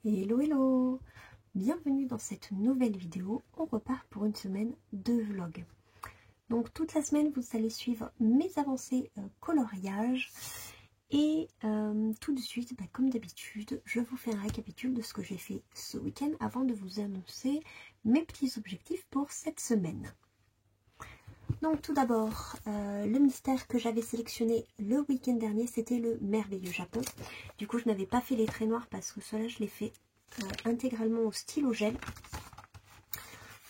Hello hello, bienvenue dans cette nouvelle vidéo. On repart pour une semaine de vlog. Donc toute la semaine vous allez suivre mes avancées coloriage et tout de suite, comme d'habitude, je vous fais un récapitule de ce que j'ai fait ce week-end avant de vous annoncer mes petits objectifs pour cette semaine. Donc tout d'abord, le mystère que j'avais sélectionné le week-end dernier, c'était le merveilleux Japon. Du coup, je n'avais pas fait les traits noirs parce que cela, je l'ai fait intégralement au stylo gel.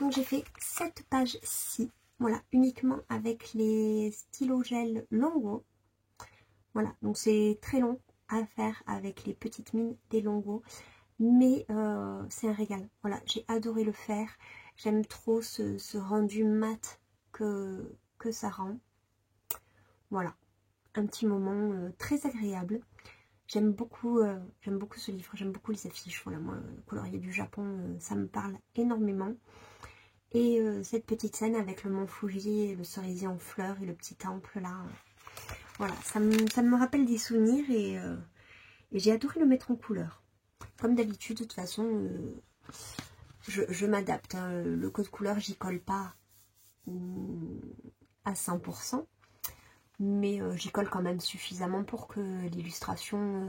Donc j'ai fait cette page-ci, voilà, uniquement avec les stylos gel Longo. Voilà, donc c'est très long à faire avec les petites mines des Longo, mais c'est un régal. Voilà, j'ai adoré le faire. J'aime trop ce rendu mat que ça rend. Voilà, un petit moment très agréable. J'aime beaucoup ce livre, j'aime beaucoup les affiches. Voilà, moi, le colorier du Japon, ça me parle énormément. Et cette petite scène avec le mont Fuji, le cerisier en fleurs et le petit temple là, voilà, ça me rappelle des souvenirs et j'ai adoré le mettre en couleur. Comme d'habitude, de toute façon, je m'adapte. Hein. Le code couleur, j'y colle pas à 100%, mais j'y colle quand même suffisamment pour que l'illustration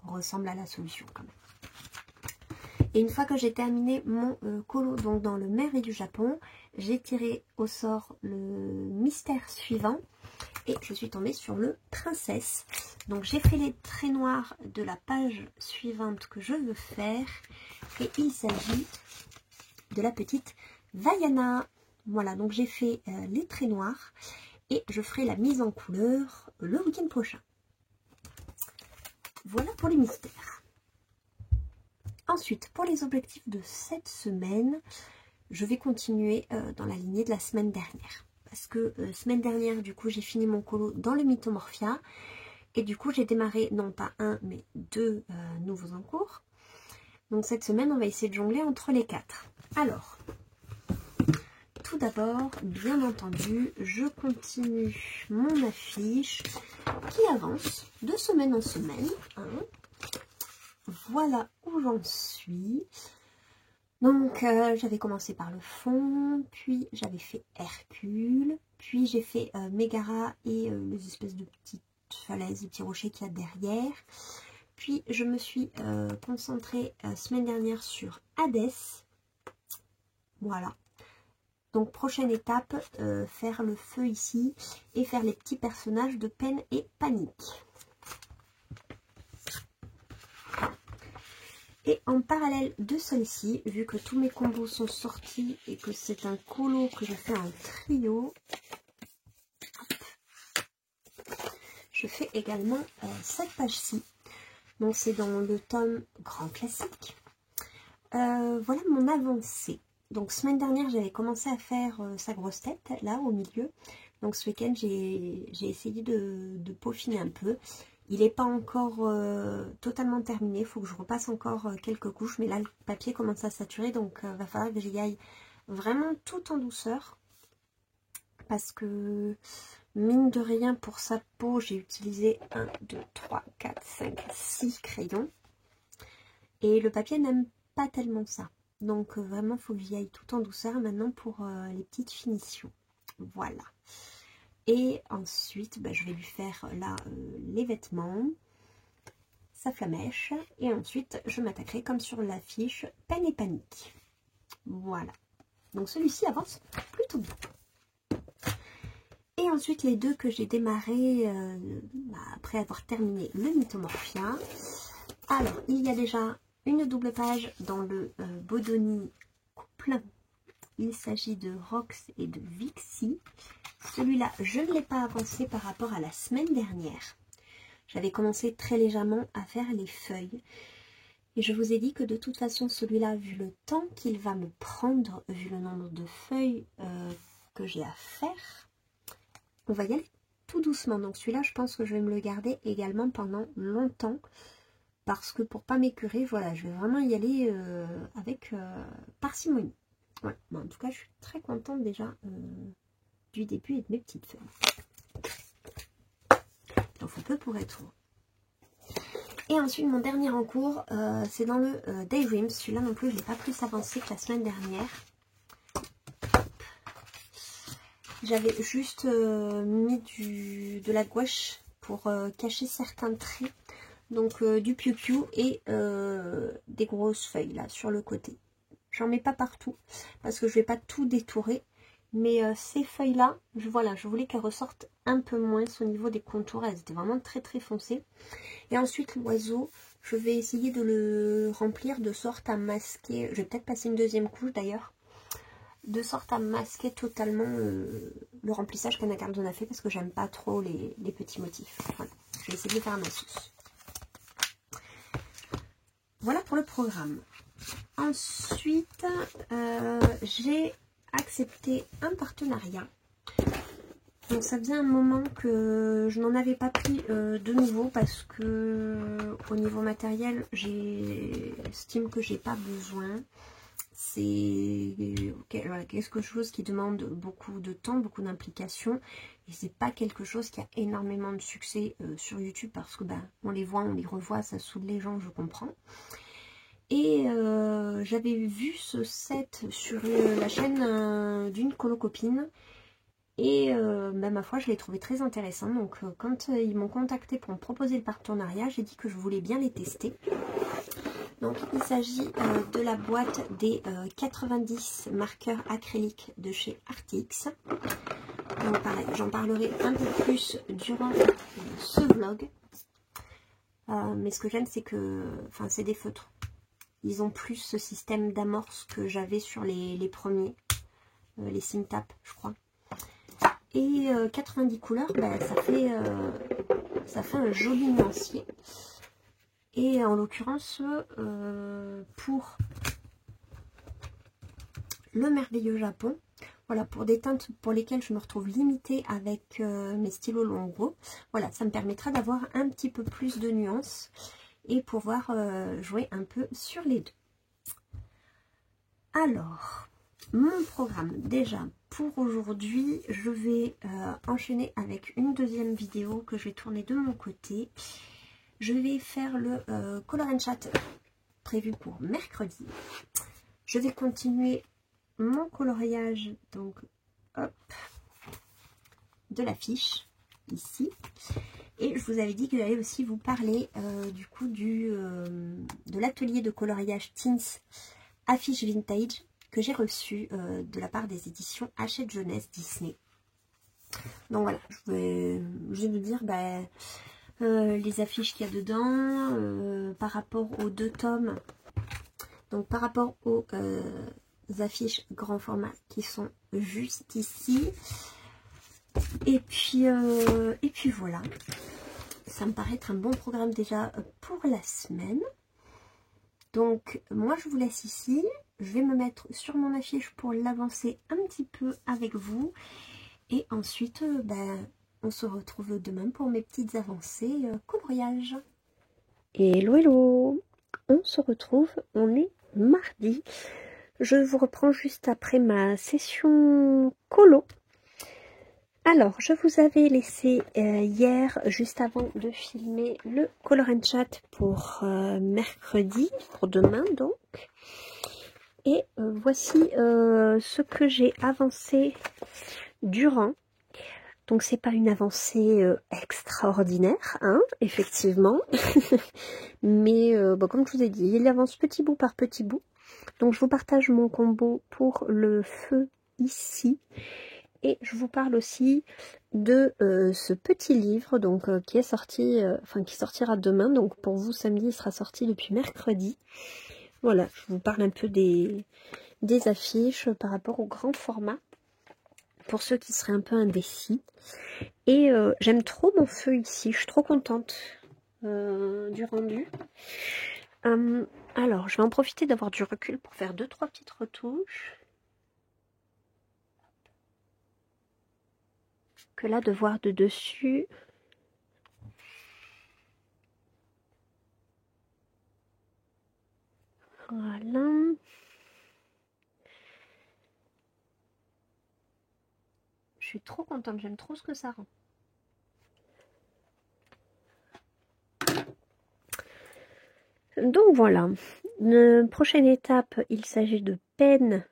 ressemble à la solution quand même. Et une fois que j'ai terminé mon colo, donc dans le merveilleux du Japon, j'ai tiré au sort le mystère suivant et je suis tombée sur le princesse. Donc j'ai fait les traits noirs de la page suivante que je veux faire et il s'agit de la petite Vaiana. Voilà, donc j'ai fait les traits noirs et je ferai la mise en couleur le week-end prochain. Voilà pour les mystères. Ensuite, pour les objectifs de cette semaine, je vais continuer dans la lignée de la semaine dernière. Parce que semaine dernière, du coup, j'ai fini mon colo dans le Mythomorphia. Et du coup, j'ai démarré, non pas un, mais deux nouveaux en cours. Donc cette semaine, on va essayer de jongler entre les quatre. Alors, tout d'abord, bien entendu, je continue mon affiche qui avance de semaine en semaine. Hein. Voilà où j'en suis. Donc j'avais commencé par le fond, puis j'avais fait Hercule, puis j'ai fait Mégara et les espèces de petites falaises, des petits rochers qu'il y a derrière. Puis je me suis concentrée semaine dernière sur Hadès. Voilà. Donc prochaine étape, faire le feu ici et faire les petits personnages de peine et panique. Et en parallèle de celle-ci, vu que tous mes combos sont sortis et que c'est un colo que je fais en trio, je fais également cette page-ci. Donc c'est dans le tome grand classique. Voilà mon avancée. Donc semaine dernière, j'avais commencé à faire sa grosse tête, là au milieu. Donc ce week-end, j'ai essayé de peaufiner un peu. Il n'est pas encore totalement terminé, il faut que je repasse encore quelques couches, mais là le papier commence à saturer, donc va falloir que j'y aille vraiment tout en douceur. Parce que mine de rien, pour sa peau, j'ai utilisé 1, 2, 3, 4, 5, 6 crayons. Et le papier n'aime pas tellement ça. Donc vraiment, il faut que j'y aille tout en douceur maintenant pour les petites finitions. Voilà. Et ensuite, je vais lui faire là les vêtements, sa flamèche. Et ensuite, je m'attaquerai comme sur l'affiche peine et panique. Voilà. Donc celui-ci avance plutôt bien. Et ensuite, les deux que j'ai démarré après avoir terminé le Mythomorphia. Alors, il y a déjà une double page dans le Bodoni couple. Il s'agit de Rox et de Vixie. Celui-là, je ne l'ai pas avancé par rapport à la semaine dernière. J'avais commencé très légèrement à faire les feuilles. Et je vous ai dit que de toute façon, celui-là, vu le temps qu'il va me prendre, vu le nombre de feuilles que j'ai à faire, on va y aller tout doucement. Donc celui-là, je pense que je vais me le garder également pendant longtemps. Parce que pour pas m'écurer, voilà, je vais vraiment y aller avec parcimonie. Ouais. Bon, en tout cas, je suis très contente déjà du début et de mes petites feuilles. Donc, un peu pour être heureux. Et ensuite mon dernier en cours, c'est dans le Daydream. Celui-là non plus je ne l'ai pas plus avancé que la semaine dernière. J'avais juste mis de la gouache pour cacher certains traits. Donc du piou-piou et des grosses feuilles là sur le côté. J'en mets pas partout parce que je vais pas tout détourer. Mais ces feuilles là, voilà, je voulais qu'elles ressortent un peu moins au niveau des contours. Elles étaient vraiment très très foncées. Et ensuite l'oiseau, je vais essayer de le remplir de sorte à masquer. Je vais peut-être passer une deuxième couche d'ailleurs. De sorte à masquer totalement le remplissage qu'Anna Cardone a fait parce que j'aime pas trop les petits motifs. Voilà, je vais essayer de le faire à ma sauce. Voilà pour le programme. Ensuite, j'ai accepté un partenariat. Donc ça faisait un moment que je n'en avais pas pris de nouveau parce que au niveau matériel, j'estime que j'ai pas besoin. C'est quelque chose qui demande beaucoup de temps, beaucoup d'implication. Et c'est pas quelque chose qui a énormément de succès sur YouTube parce que on les voit, on les revoit, ça saoule les gens, je comprends. Et j'avais vu ce set sur la chaîne d'une colocopine. Et ma foi, je l'ai trouvé très intéressant. Donc quand ils m'ont contacté pour me proposer le partenariat, j'ai dit que je voulais bien les tester. Donc il s'agit de la boîte des 90 marqueurs acryliques de chez Artix. Donc pareil, j'en parlerai un peu plus durant ce vlog. Mais ce que j'aime, c'est que c'est des feutres. Ils ont plus ce système d'amorce que j'avais sur les premiers, les Simtap, je crois. Et 90 couleurs, ça fait un joli nuancier. Et en l'occurrence, pour le merveilleux Japon, voilà, pour des teintes pour lesquelles je me retrouve limitée avec mes stylos Longro, voilà, ça me permettra d'avoir un petit peu plus de nuances et pouvoir jouer un peu sur les deux. Alors, mon programme, déjà, pour aujourd'hui, je vais enchaîner avec une deuxième vidéo que je vais tourner de mon côté. Je vais faire le Color and Chat prévu pour mercredi. Je vais continuer mon coloriage, donc, hop, de l'affiche, ici. Et je vous avais dit que j'allais aussi vous parler du coup de l'atelier de coloriage Teens Affiche Vintage que j'ai reçu de la part des éditions Hachette Jeunesse Disney. Donc voilà, je vais vous dire les affiches qu'il y a dedans par rapport aux 2 tomes. Donc par rapport aux affiches grand format qui sont juste ici. Et puis voilà, ça me paraît être un bon programme déjà pour la semaine. Donc moi je vous laisse ici, je vais me mettre sur mon affiche pour l'avancer un petit peu avec vous. Et ensuite on se retrouve demain pour mes petites avancées coloriage. Hello hello, on se retrouve, on est mardi. Je vous reprends juste après ma session colo. Alors, je vous avais laissé hier, juste avant de filmer, le Color and Chat pour mercredi, pour demain donc. Et voici ce que j'ai avancé durant. Donc, c'est pas une avancée extraordinaire, hein, effectivement. Mais comme je vous ai dit, il avance petit bout par petit bout. Donc, je vous partage mon combo pour le feu ici. Et je vous parle aussi de ce petit livre donc qui est sorti, qui sortira demain. Donc pour vous, samedi, il sera sorti depuis mercredi. Voilà, je vous parle un peu des affiches par rapport au grand format. Pour ceux qui seraient un peu indécis. Et j'aime trop mon feu ici, je suis trop contente du rendu. Alors, je vais en profiter d'avoir du recul pour faire 2-3 petites retouches. Que là de voir de dessus. Voilà. Je suis trop contente, j'aime trop ce que ça rend. Donc voilà, la prochaine étape, il s'agit de peine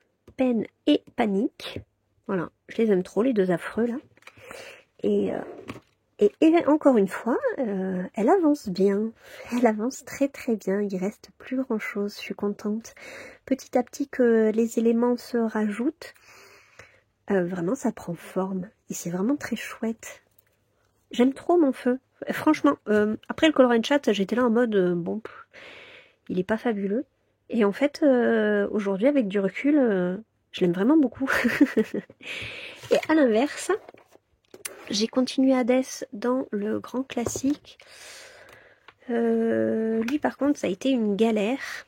et panique. Voilà, je les aime trop, les deux affreux là. Et encore une fois, elle avance bien. Elle avance très très bien. Il reste plus grand chose. Je suis contente. Petit à petit que les éléments se rajoutent. Vraiment, ça prend forme. Et c'est vraiment très chouette. J'aime trop mon feu. Franchement, après le Color and Chat, j'étais là en mode, bon, il est pas fabuleux. Et en fait, aujourd'hui, avec du recul, je l'aime vraiment beaucoup. Et à l'inverse, j'ai continué Hades dans le grand classique. Lui, par contre, ça a été une galère.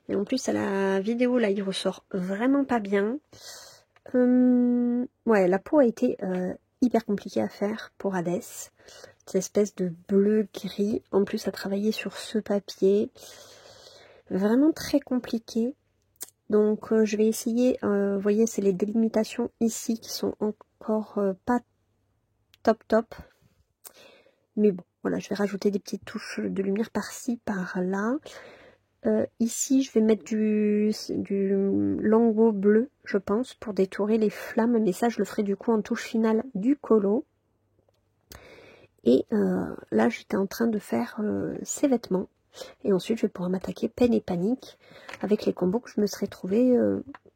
Et en plus, à la vidéo, là, il ressort vraiment pas bien. Ouais, la peau a été hyper compliquée à faire pour Hades. Cette espèce de bleu-gris. En plus, à travailler sur ce papier. Vraiment très compliqué. Donc, je vais essayer. Vous voyez, c'est les délimitations ici qui sont encore pas top. Mais bon, voilà, je vais rajouter des petites touches de lumière par-ci, par-là. Ici, je vais mettre du Lango bleu, je pense, pour détourer les flammes. Mais ça, je le ferai du coup en touche finale du colo. Et là, j'étais en train de faire ces vêtements. Et ensuite, je vais pouvoir m'attaquer peine et panique avec les combos que je me serais trouvé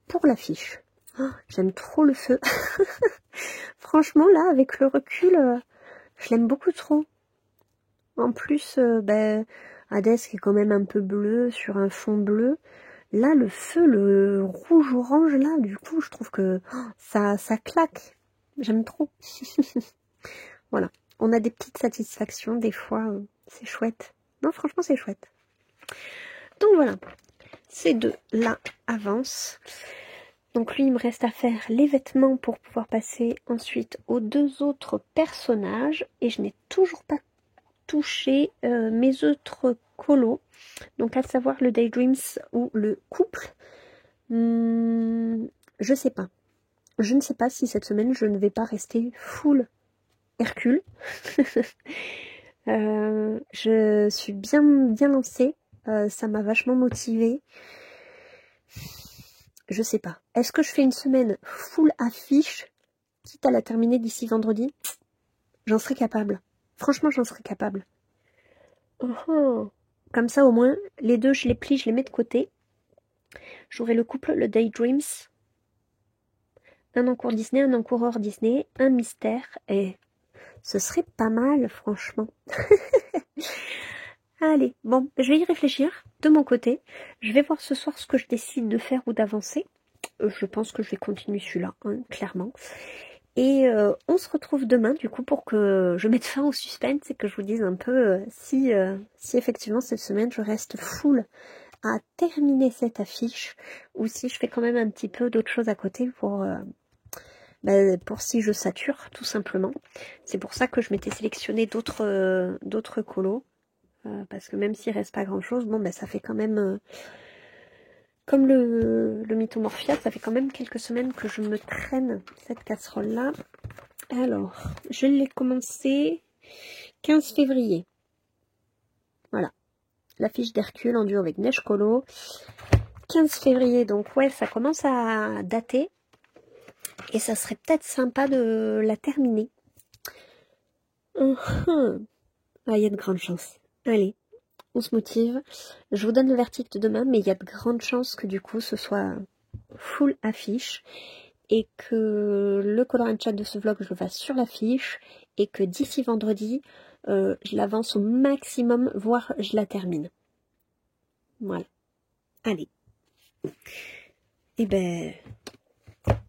pour l'affiche. Oh, j'aime trop le feu. Franchement, là, avec le recul, je l'aime beaucoup trop. En plus, Hades qui est quand même un peu bleu sur un fond bleu. Là, le feu, le rouge-orange, là, du coup, je trouve que ça claque. J'aime trop. Voilà. On a des petites satisfactions, des fois, c'est chouette. Non, franchement, c'est chouette. Donc voilà, ces deux-là avancent. Donc lui, il me reste à faire les vêtements pour pouvoir passer ensuite aux deux autres personnages. Et je n'ai toujours pas touché mes autres colos. Donc à savoir le Daydreams ou le couple. Je sais pas. Je ne sais pas si cette semaine, je ne vais pas rester full Hercule. Je suis bien lancée. Ça m'a vachement motivée. Je sais pas. Est-ce que je fais une semaine full affiche, quitte à la terminer d'ici vendredi? J'en serais capable. Franchement, j'en serais capable. Comme ça, au moins, les deux, je les plie, je les mets de côté. J'aurai le couple, le Daydreams. Un encours Disney, un encours hors Disney, un mystère. Et ce serait pas mal, franchement. Allez, bon, je vais y réfléchir de mon côté. Je vais voir ce soir ce que je décide de faire ou d'avancer. Je pense que je vais continuer celui-là, hein, clairement. Et on se retrouve demain, du coup, pour que je mette fin au suspense et que je vous dise un peu si effectivement cette semaine je reste full à terminer cette affiche ou si je fais quand même un petit peu d'autres choses à côté pour si je sature, tout simplement. C'est pour ça que je m'étais sélectionné d'autres colos. Parce que même s'il reste pas grand chose, bon ça fait quand même comme le Mythomorphia, ça fait quand même quelques semaines que je me traîne cette casserole là. Alors, je l'ai commencé 15 février. Voilà. L'affiche d'Hercule en duo avec Neige Colo. 15 février, donc ouais, ça commence à dater. Et ça serait peut-être sympa de la terminer. Ah, il y a de grandes chances. Allez, on se motive. Je vous donne le verdict demain, mais il y a de grandes chances que du coup ce soit full affiche et que le color and chat de ce vlog je le fasse sur l'affiche et que d'ici vendredi je l'avance au maximum, voire je la termine. Voilà. Allez. Et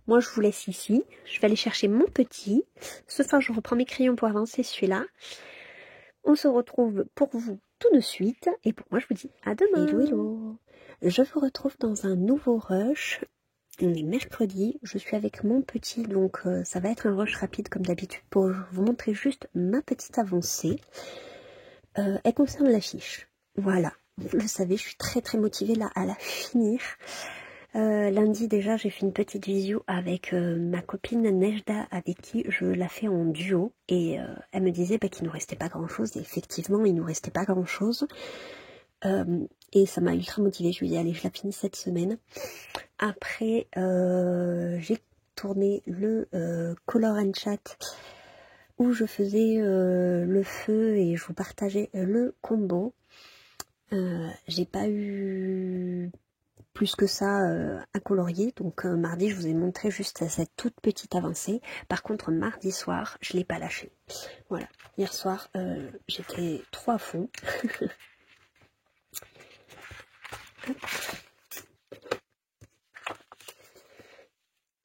moi je vous laisse ici. Je vais aller chercher mon petit. Ce soir je reprends mes crayons pour avancer celui-là. On se retrouve pour vous tout de suite. Et pour moi, je vous dis à demain. Hello. Je vous retrouve dans un nouveau rush. On est mercredi. Je suis avec mon petit. Donc, ça va être un rush rapide comme d'habitude pour vous montrer juste ma petite avancée. Elle concerne l'affiche. Voilà. Vous le savez, je suis très motivée là à la finir. Lundi déjà j'ai fait une petite visio avec ma copine Nejda avec qui je la fais en duo et elle me disait qu'il nous restait pas grand chose et effectivement il nous restait pas grand chose. Et ça m'a ultra motivée. Je me dis allez, je la finis cette semaine. Après j'ai tourné le Color and Chat où je faisais le feu et je vous partageais le combo. J'ai pas eu plus que ça à colorier, donc mardi je vous ai montré juste cette toute petite avancée. Par contre mardi soir je l'ai pas lâché. Voilà, hier soir j'étais trop à fond.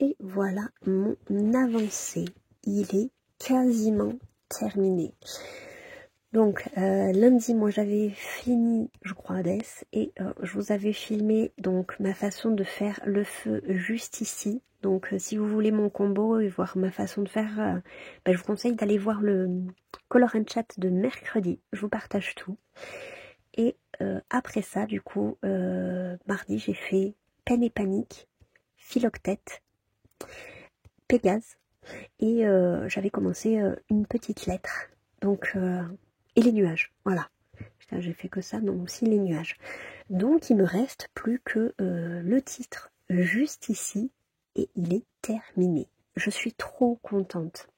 Et voilà mon avancée, il est quasiment terminé. Donc lundi moi j'avais fini je crois Death et je vous avais filmé donc ma façon de faire le feu juste ici. Donc si vous voulez mon combo et voir ma façon de faire, je vous conseille d'aller voir le Color and Chat de mercredi, je vous partage tout. Et après ça du coup mardi j'ai fait Peine et Panique, Philoctète, Pégase et j'avais commencé une petite lettre. Donc et les nuages, voilà. J'ai fait que ça, non, aussi les nuages. Donc il me reste plus que le titre juste ici et il est terminé. Je suis trop contente.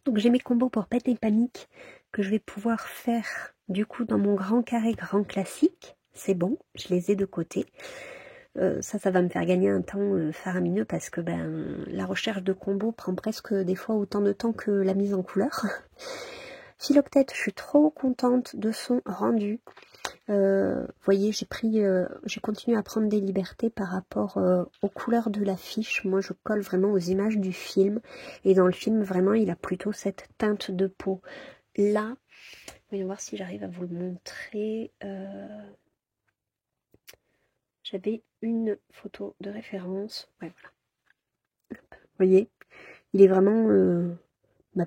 Donc j'ai mes combos pour Peine et Panique que je vais pouvoir faire du coup dans mon grand carré grand classique. C'est bon, je les ai de côté. Ça va me faire gagner un temps faramineux parce que la recherche de combos prend presque des fois autant de temps que la mise en couleur. Philoctète, je suis trop contente de son rendu. Vous voyez, j'ai continué à prendre des libertés par rapport aux couleurs de l'affiche. Moi, je colle vraiment aux images du film. Et dans le film, vraiment, il a plutôt cette teinte de peau. Là, voyons voir si j'arrive à vous le montrer. J'avais une photo de référence. Ouais, voilà. Vous voyez, il est vraiment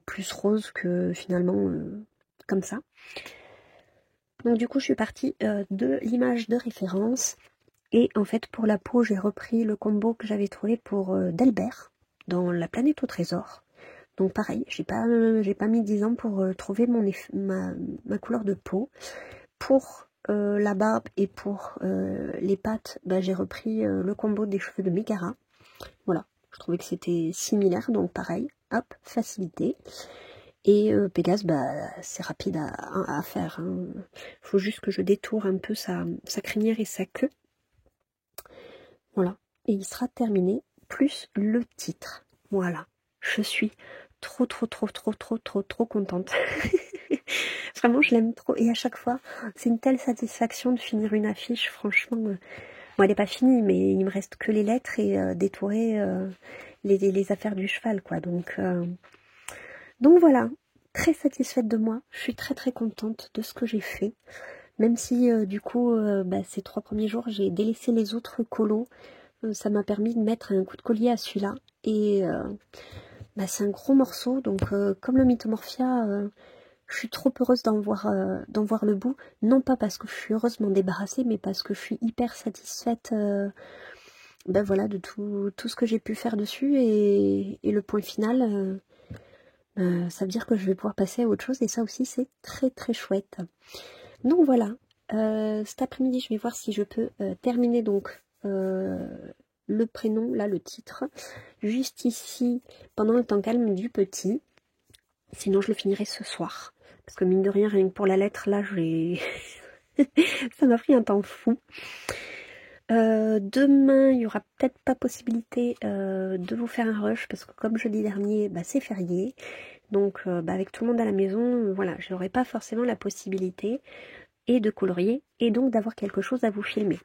plus rose que finalement comme ça. Donc du coup je suis partie de l'image de référence et en fait pour la peau j'ai repris le combo que j'avais trouvé pour Delbert dans La Planète au Trésor. Donc pareil, j'ai pas mis 10 ans pour trouver ma couleur de peau. Pour la barbe et pour les pattes, j'ai repris le combo des cheveux de Megara. Voilà, je trouvais que c'était similaire, donc pareil, hop, facilité. Et Pégase, c'est rapide à faire. Il faut juste que je détourne un peu sa crinière et sa queue. Voilà, et il sera terminé, plus le titre. Voilà, je suis trop contente. Vraiment, je l'aime trop. Et à chaque fois, c'est une telle satisfaction de finir une affiche. Franchement, bon, elle n'est pas finie, mais il me reste que les lettres et détourer les affaires du cheval, quoi. Donc voilà, très satisfaite de moi. Je suis très contente de ce que j'ai fait. Même si, du coup, ces 3 premiers jours, j'ai délaissé les autres colos. Ça m'a permis de mettre un coup de collier à celui-là. Et c'est un gros morceau. Donc, comme le Mythomorphia... je suis trop heureuse d'en voir le bout, non pas parce que je suis heureuse de m'en débarrasser, mais parce que je suis hyper satisfaite voilà, de tout ce que j'ai pu faire dessus, et le point final, ça veut dire que je vais pouvoir passer à autre chose, et ça aussi c'est très chouette. Donc voilà, cet après-midi je vais voir si je peux terminer donc le prénom, là le titre, juste ici, pendant le temps calme du petit, sinon je le finirai ce soir. Parce que mine de rien, rien que pour la lettre, là, ça m'a pris un temps fou. Demain, il n'y aura peut-être pas possibilité de vous faire un rush, parce que comme jeudi dernier, c'est férié. Donc, avec tout le monde à la maison, voilà, je n'aurai pas forcément la possibilité et de colorier, et donc d'avoir quelque chose à vous filmer.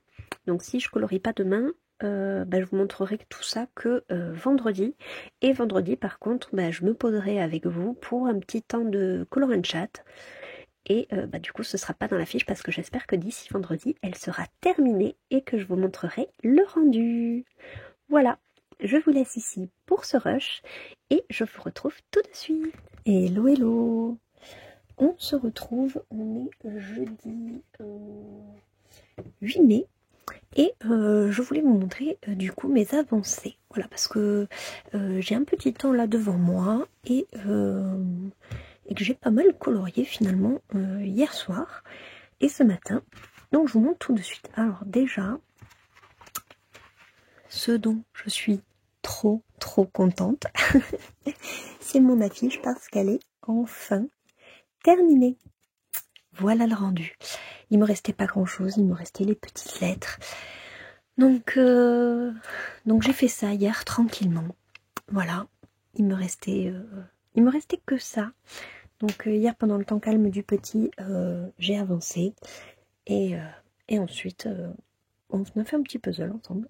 Donc, si je colorie pas demain, je vous montrerai tout ça que vendredi. Et vendredi, par contre, je me poserai avec vous pour un petit temps de color and chat. Et du coup, ce sera pas dans la fiche parce que j'espère que d'ici vendredi, elle sera terminée et que je vous montrerai le rendu. Voilà, je vous laisse ici pour ce rush et je vous retrouve tout de suite. Hello. On se retrouve, on est jeudi 8 mai. Et je voulais vous montrer du coup mes avancées. Voilà, parce que j'ai un petit temps là devant moi et que j'ai pas mal colorié finalement hier soir. Et ce matin, donc je vous montre tout de suite. Alors déjà, ce dont je suis trop contente, c'est mon affiche parce qu'elle est enfin terminée. Voilà le rendu. Il me restait pas grand chose, il me restait les petites lettres. Donc j'ai fait ça hier tranquillement. Voilà, il me restait que ça. Donc hier pendant le temps calme du petit, j'ai avancé et ensuite on a fait un petit puzzle ensemble.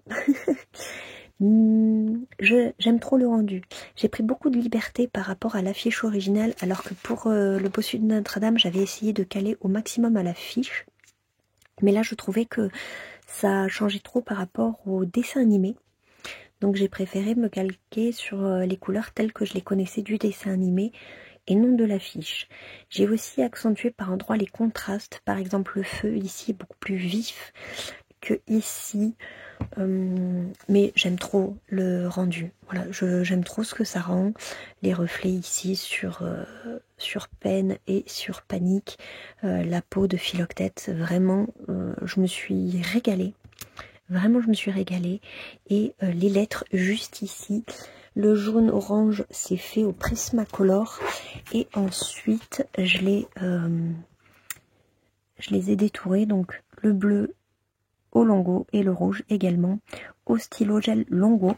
J'aime trop le rendu. J'ai pris beaucoup de liberté par rapport à l'affiche originale, alors que pour le bossu de Notre-Dame, j'avais essayé de caler au maximum à l'affiche. Mais là, je trouvais que ça changeait trop par rapport au dessin animé. Donc j'ai préféré me calquer sur les couleurs telles que je les connaissais du dessin animé et non de l'affiche. J'ai aussi accentué par endroits les contrastes. Par exemple, le feu ici est beaucoup plus vif que ici. Mais j'aime trop le rendu. Voilà, j'aime trop ce que ça rend. Les reflets ici sur peine et sur panique. La peau de Philoctète, vraiment, je me suis régalée. Vraiment, je me suis régalée. Et les lettres juste ici. Le jaune orange, c'est fait au Prismacolor. Et ensuite, je les ai détourés. Donc, le bleu au Longo et le rouge également au stylo gel Longo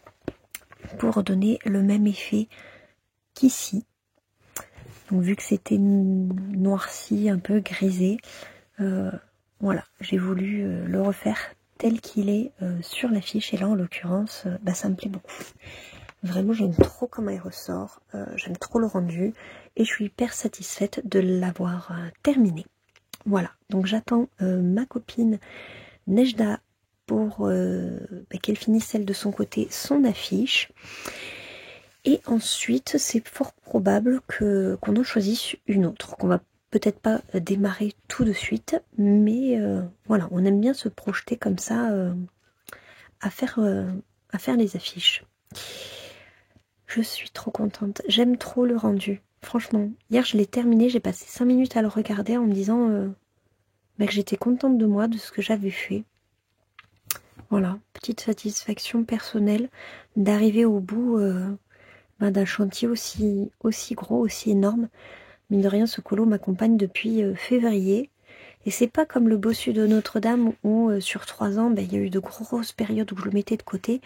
pour donner le même effet qu'ici. Donc vu que c'était noirci, un peu grisé, voilà, j'ai voulu le refaire tel qu'il est sur l'affiche. Et là en l'occurrence, ça me plaît beaucoup. Vraiment j'aime trop comment il ressort, j'aime trop le rendu et je suis hyper satisfaite de l'avoir terminé. Voilà, donc j'attends ma copine Nejda pour qu'elle finisse celle de son côté, son affiche. Et ensuite, c'est fort probable qu'on en choisisse une autre, qu'on va peut-être pas démarrer tout de suite, mais voilà, on aime bien se projeter comme ça à faire les affiches. Je suis trop contente, j'aime trop le rendu, franchement. Hier, je l'ai terminé, j'ai passé 5 minutes à le regarder en me disant que j'étais contente de moi, de ce que j'avais fait. Voilà, petite satisfaction personnelle d'arriver au bout d'un chantier aussi gros, aussi énorme. Mine de rien, ce colo m'accompagne depuis février. Et c'est pas comme le bossu de Notre-Dame où sur 3 ans, il y a eu de grosses périodes où je le mettais de côté.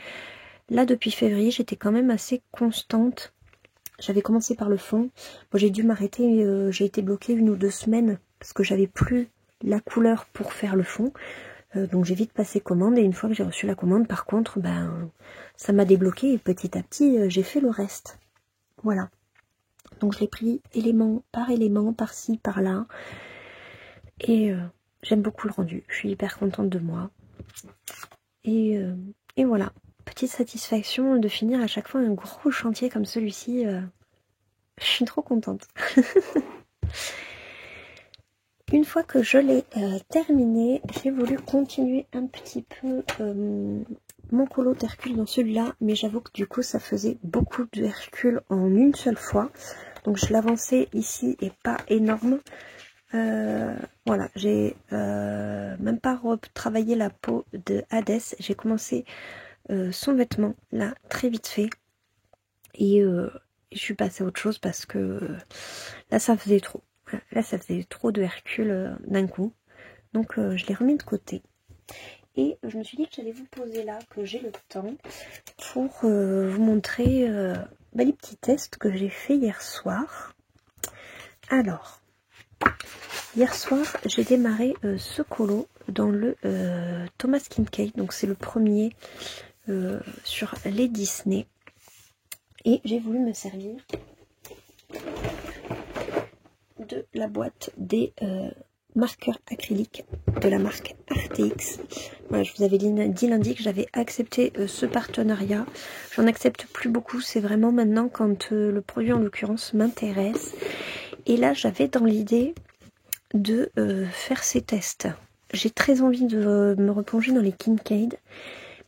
Là, depuis février, j'étais quand même assez constante. J'avais commencé par le fond. Bon, j'ai dû m'arrêter, j'ai été bloquée 1 ou 2 semaines parce que j'avais plus la couleur pour faire le fond. Donc j'ai vite passé commande et une fois que j'ai reçu la commande, par contre, ça m'a débloqué et petit à petit, j'ai fait le reste. Voilà. Donc je l'ai pris élément, par-ci, par-là. Et j'aime beaucoup le rendu. Je suis hyper contente de moi. Et voilà. Petite satisfaction de finir à chaque fois un gros chantier comme celui-ci. Je suis trop contente. Une fois que je l'ai terminé, j'ai voulu continuer un petit peu mon colo d'Hercule dans celui-là, mais j'avoue que du coup ça faisait beaucoup de Hercule en une seule fois. Donc je l'avançais ici et pas énorme. Voilà, j'ai même pas retravaillé la peau de Hadès. J'ai commencé son vêtement là très vite fait. Et je suis passée à autre chose parce que là ça faisait trop. Là, ça faisait trop de Hercule d'un coup. Donc, je l'ai remis de côté. Et je me suis dit que j'allais vous poser là, que j'ai le temps, pour vous montrer les petits tests que j'ai fait hier soir. Alors, hier soir, j'ai démarré ce colo dans le Thomas Kincaid. Donc, c'est le premier sur les Disney. Et j'ai voulu me servir de la boîte des marqueurs acryliques de la marque RTX. Voilà, je vous avais dit lundi que j'avais accepté ce partenariat. J'en accepte plus beaucoup, c'est vraiment maintenant quand le produit en l'occurrence m'intéresse. Et là j'avais dans l'idée de faire ces tests. J'ai très envie de me replonger dans les Kincaid,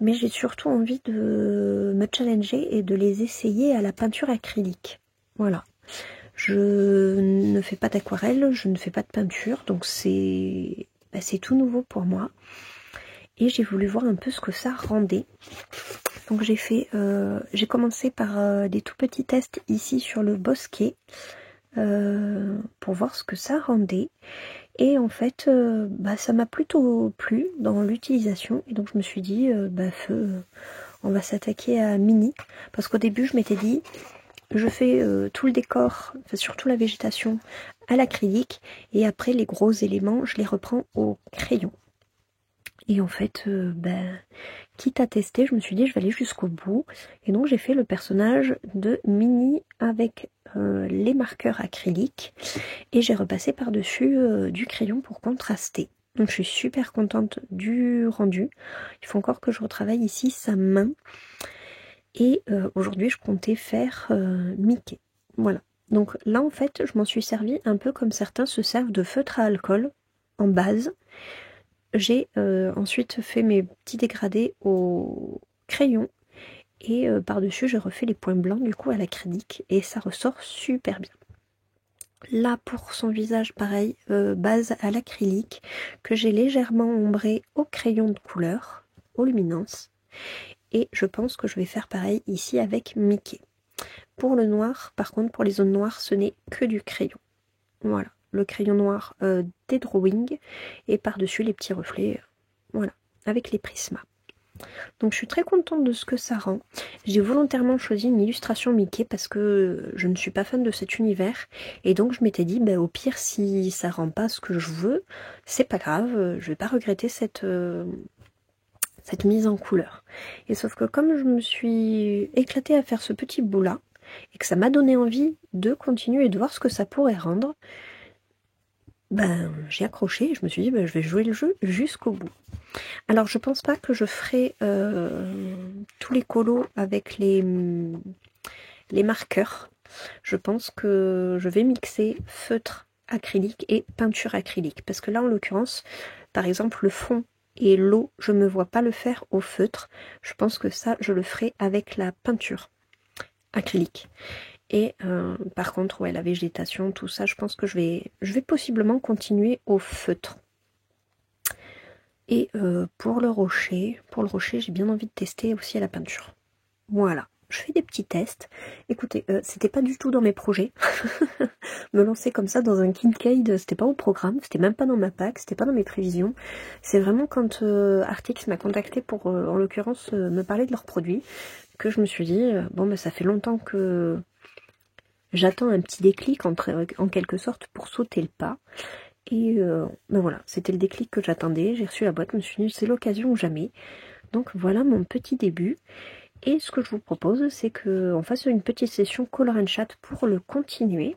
mais j'ai surtout envie de me challenger et de les essayer à la peinture acrylique. Voilà. Je ne fais pas d'aquarelle, je ne fais pas de peinture, donc c'est c'est tout nouveau pour moi. Et j'ai voulu voir un peu ce que ça rendait. Donc j'ai commencé par des tout petits tests ici sur le Bosquet pour voir ce que ça rendait. Et en fait, ça m'a plutôt plu dans l'utilisation. Et donc je me suis dit, on va s'attaquer à Mini. Parce qu'au début, je m'étais dit, je fais tout le décor, enfin, surtout la végétation, à l'acrylique. Et après, les gros éléments, je les reprends au crayon. Et en fait, quitte à tester, je me suis dit je vais aller jusqu'au bout. Et donc j'ai fait le personnage de Mini avec les marqueurs acryliques. Et j'ai repassé par-dessus du crayon pour contraster. Donc je suis super contente du rendu. Il faut encore que je retravaille ici sa main. Et aujourd'hui je comptais faire Mickey. Voilà. Donc là en fait je m'en suis servi un peu comme certains se servent de feutre à alcool en base. J'ai ensuite fait mes petits dégradés au crayon et par-dessus j'ai refait les points blancs du coup à l'acrylique et ça ressort super bien. Là pour son visage pareil, base à l'acrylique que j'ai légèrement ombré au crayon de couleur, aux luminances. Et je pense que je vais faire pareil ici avec Mickey. Pour le noir, par contre pour les zones noires ce n'est que du crayon. Voilà. Le crayon noir des drawings et par-dessus les petits reflets, voilà, avec les prismas. Donc je suis très contente de ce que ça rend. J'ai volontairement choisi une illustration Mickey parce que je ne suis pas fan de cet univers et donc je m'étais dit au pire si ça rend pas ce que je veux, c'est pas grave, je vais pas regretter cette mise en couleur. Et sauf que comme je me suis éclatée à faire ce petit bout là et que ça m'a donné envie de continuer et de voir ce que ça pourrait rendre, j'ai accroché et je me suis dit je vais jouer le jeu jusqu'au bout. Alors je pense pas que je ferai tous les colos avec les marqueurs. Je pense que je vais mixer feutre acrylique et peinture acrylique. Parce que là en l'occurrence, par exemple le fond et l'eau, je me vois pas le faire au feutre. Je pense que ça je le ferai avec la peinture acrylique. Et par contre, ouais, la végétation, tout ça, je pense que je vais possiblement continuer au feutre. Et pour le rocher, j'ai bien envie de tester aussi à la peinture. Voilà, je fais des petits tests. Écoutez, c'était pas du tout dans mes projets. Me lancer comme ça dans un Kincaid, c'était pas au programme, c'était même pas dans ma PAC, c'était pas dans mes prévisions. C'est vraiment quand Artix m'a contacté pour, en l'occurrence, me parler de leurs produits, que je me suis dit, ça fait longtemps que j'attends un petit déclic en quelque sorte pour sauter le pas. Et voilà, c'était le déclic que j'attendais. J'ai reçu la boîte, je me suis dit c'est l'occasion ou jamais. Donc voilà mon petit début. Et ce que je vous propose, c'est qu'on fasse une petite session Color and Chat pour le continuer.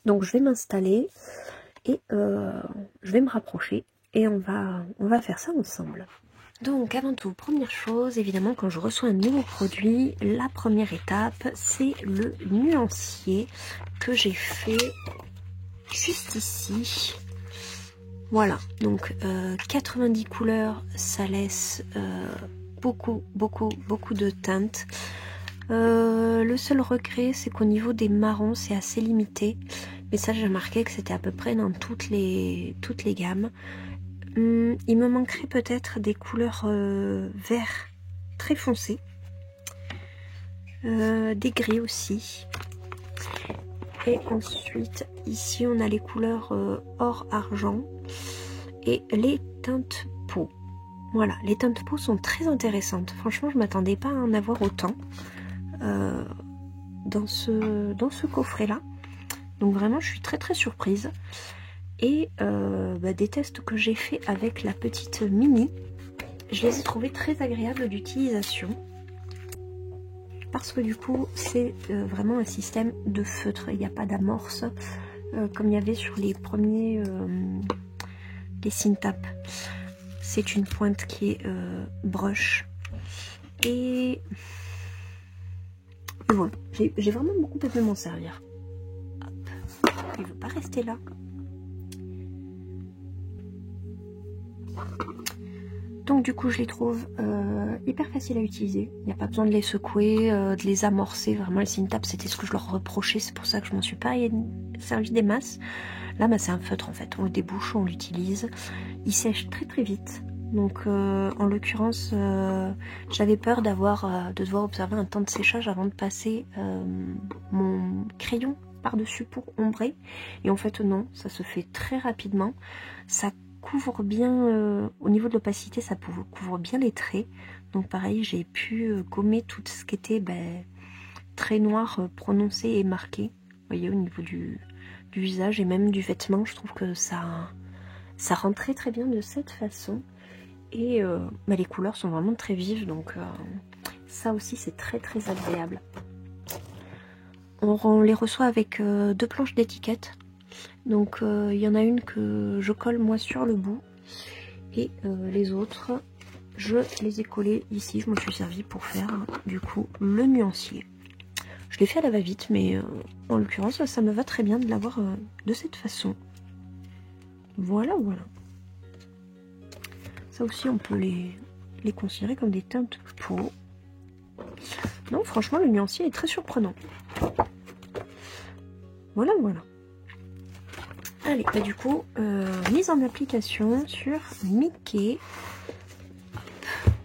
Donc je vais m'installer et je vais me rapprocher et on va faire ça ensemble. Donc avant tout, première chose, évidemment quand je reçois un nouveau produit, la première étape c'est le nuancier que j'ai fait juste ici. Voilà, donc 90 couleurs, ça laisse beaucoup de teintes. Le seul regret c'est qu'au niveau des marrons c'est assez limité, mais ça j'ai remarqué que c'était à peu près dans toutes les gammes. Il me manquerait peut-être des couleurs vert très foncées, des gris aussi. Et ensuite ici on a les couleurs or argent et les teintes peau. Voilà, les teintes peau sont très intéressantes. Franchement je m'attendais pas à en avoir autant dans ce coffret là. Donc vraiment je suis très surprise. Et des tests que j'ai fait avec la petite Mini, je les ai trouvés très agréables d'utilisation. Parce que du coup c'est vraiment un système de feutre, il n'y a pas d'amorce comme il y avait sur les premiers les Cintapp. C'est une pointe qui est brush et voilà, j'ai vraiment beaucoup aimé m'en servir. Hop. Il ne veut pas rester là. Donc du coup je les trouve hyper faciles à utiliser. Il n'y a pas besoin de les secouer, de les amorcer. Vraiment les Cintape c'était ce que je leur reprochais. C'est pour ça que je m'en suis pas servi des masses. Là bah, c'est un feutre en fait. On le débouche, on l'utilise. Il sèche très très vite. Donc en l'occurrence j'avais peur de devoir observer un temps de séchage avant de passer mon crayon par-dessus pour ombrer. Et en fait non, ça se fait très rapidement. Ça couvre bien, au niveau de l'opacité, ça couvre bien les traits. Donc pareil, j'ai pu gommer tout ce qui était très noir, prononcé et marqué. Vous voyez, au niveau du visage et même du vêtement, je trouve que ça rend très très bien de cette façon. Et les couleurs sont vraiment très vives, donc ça aussi c'est très très agréable. On les reçoit avec 2 planches d'étiquette. Donc il y en a une que je colle moi sur le bout et les autres je les ai collées ici. Je me suis servi pour faire du coup le nuancier. Je l'ai fait à la va-vite mais en l'occurrence ça me va très bien de l'avoir de cette façon. Voilà. Ça aussi on peut les considérer comme des teintes peau. Non franchement le nuancier est très surprenant. Voilà. Allez, bah du coup, mise en application sur Mickey.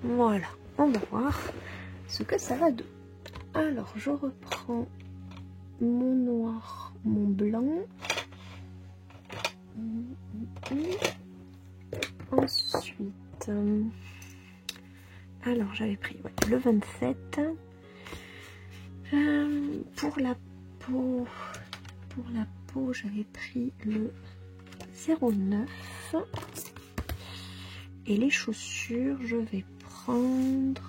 Voilà, on va voir ce que ça va donner. Alors, je reprends mon noir, mon blanc. Ensuite, alors j'avais pris le 27. Pour la peau, j'avais pris le 09 et les chaussures je vais prendre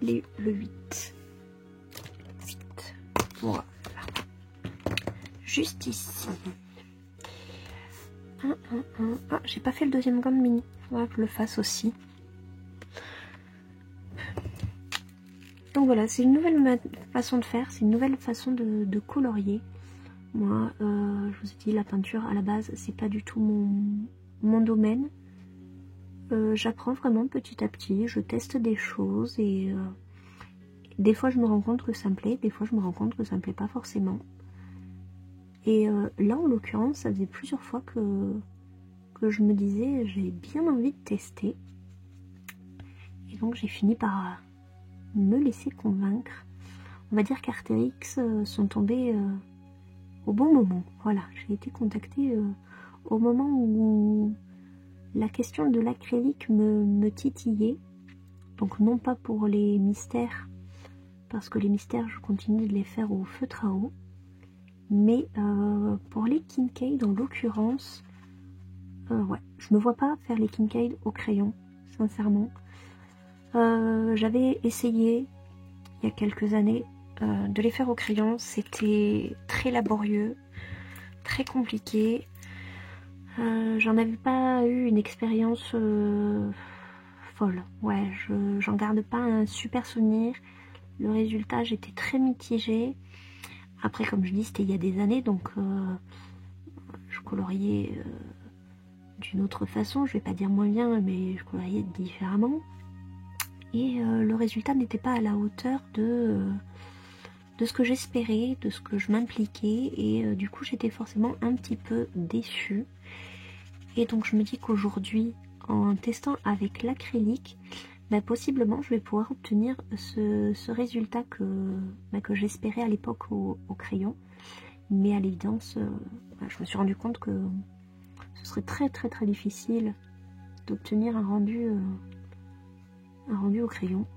le 8. Voilà, juste ici. Ah, j'ai pas fait le deuxième gomme mini, faudra que je le fasse aussi. Donc voilà, c'est une nouvelle façon de faire, c'est une nouvelle façon de colorier. Moi, je vous ai dit, la peinture à la base, c'est pas du tout mon domaine. J'apprends vraiment petit à petit, je teste des choses et des fois je me rends compte que ça me plaît, des fois je me rends compte que ça me plaît pas forcément. Et là, en l'occurrence, ça faisait plusieurs fois que je me disais, j'ai bien envie de tester. Et donc j'ai fini par me laisser convaincre. On va dire qu'Artérix sont tombés au bon moment. Voilà, j'ai été contactée au moment où la question de l'acrylique me titillait. Donc non pas pour les mystères, parce que les mystères je continue de les faire au feutre à eau, mais pour les Kincaid en l'occurrence, je me vois pas faire les Kincaid au crayon, sincèrement. J'avais essayé il y a quelques années de les faire au crayon, c'était très laborieux, très compliqué. J'en avais pas eu une expérience folle. Ouais, j'en garde pas un super souvenir. Le résultat, j'étais très mitigée. Après, comme je dis, c'était il y a des années, donc je coloriais d'une autre façon. Je vais pas dire moins bien, mais je coloriais différemment. Et le résultat n'était pas à la hauteur de ce que j'espérais, de ce que je m'impliquais. Et du coup, j'étais forcément un petit peu déçue. Et donc, je me dis qu'aujourd'hui, en testant avec l'acrylique, possiblement, je vais pouvoir obtenir ce résultat que j'espérais à l'époque au crayon. Mais à l'évidence, je me suis rendu compte que ce serait très très très difficile d'obtenir un rendu au crayon.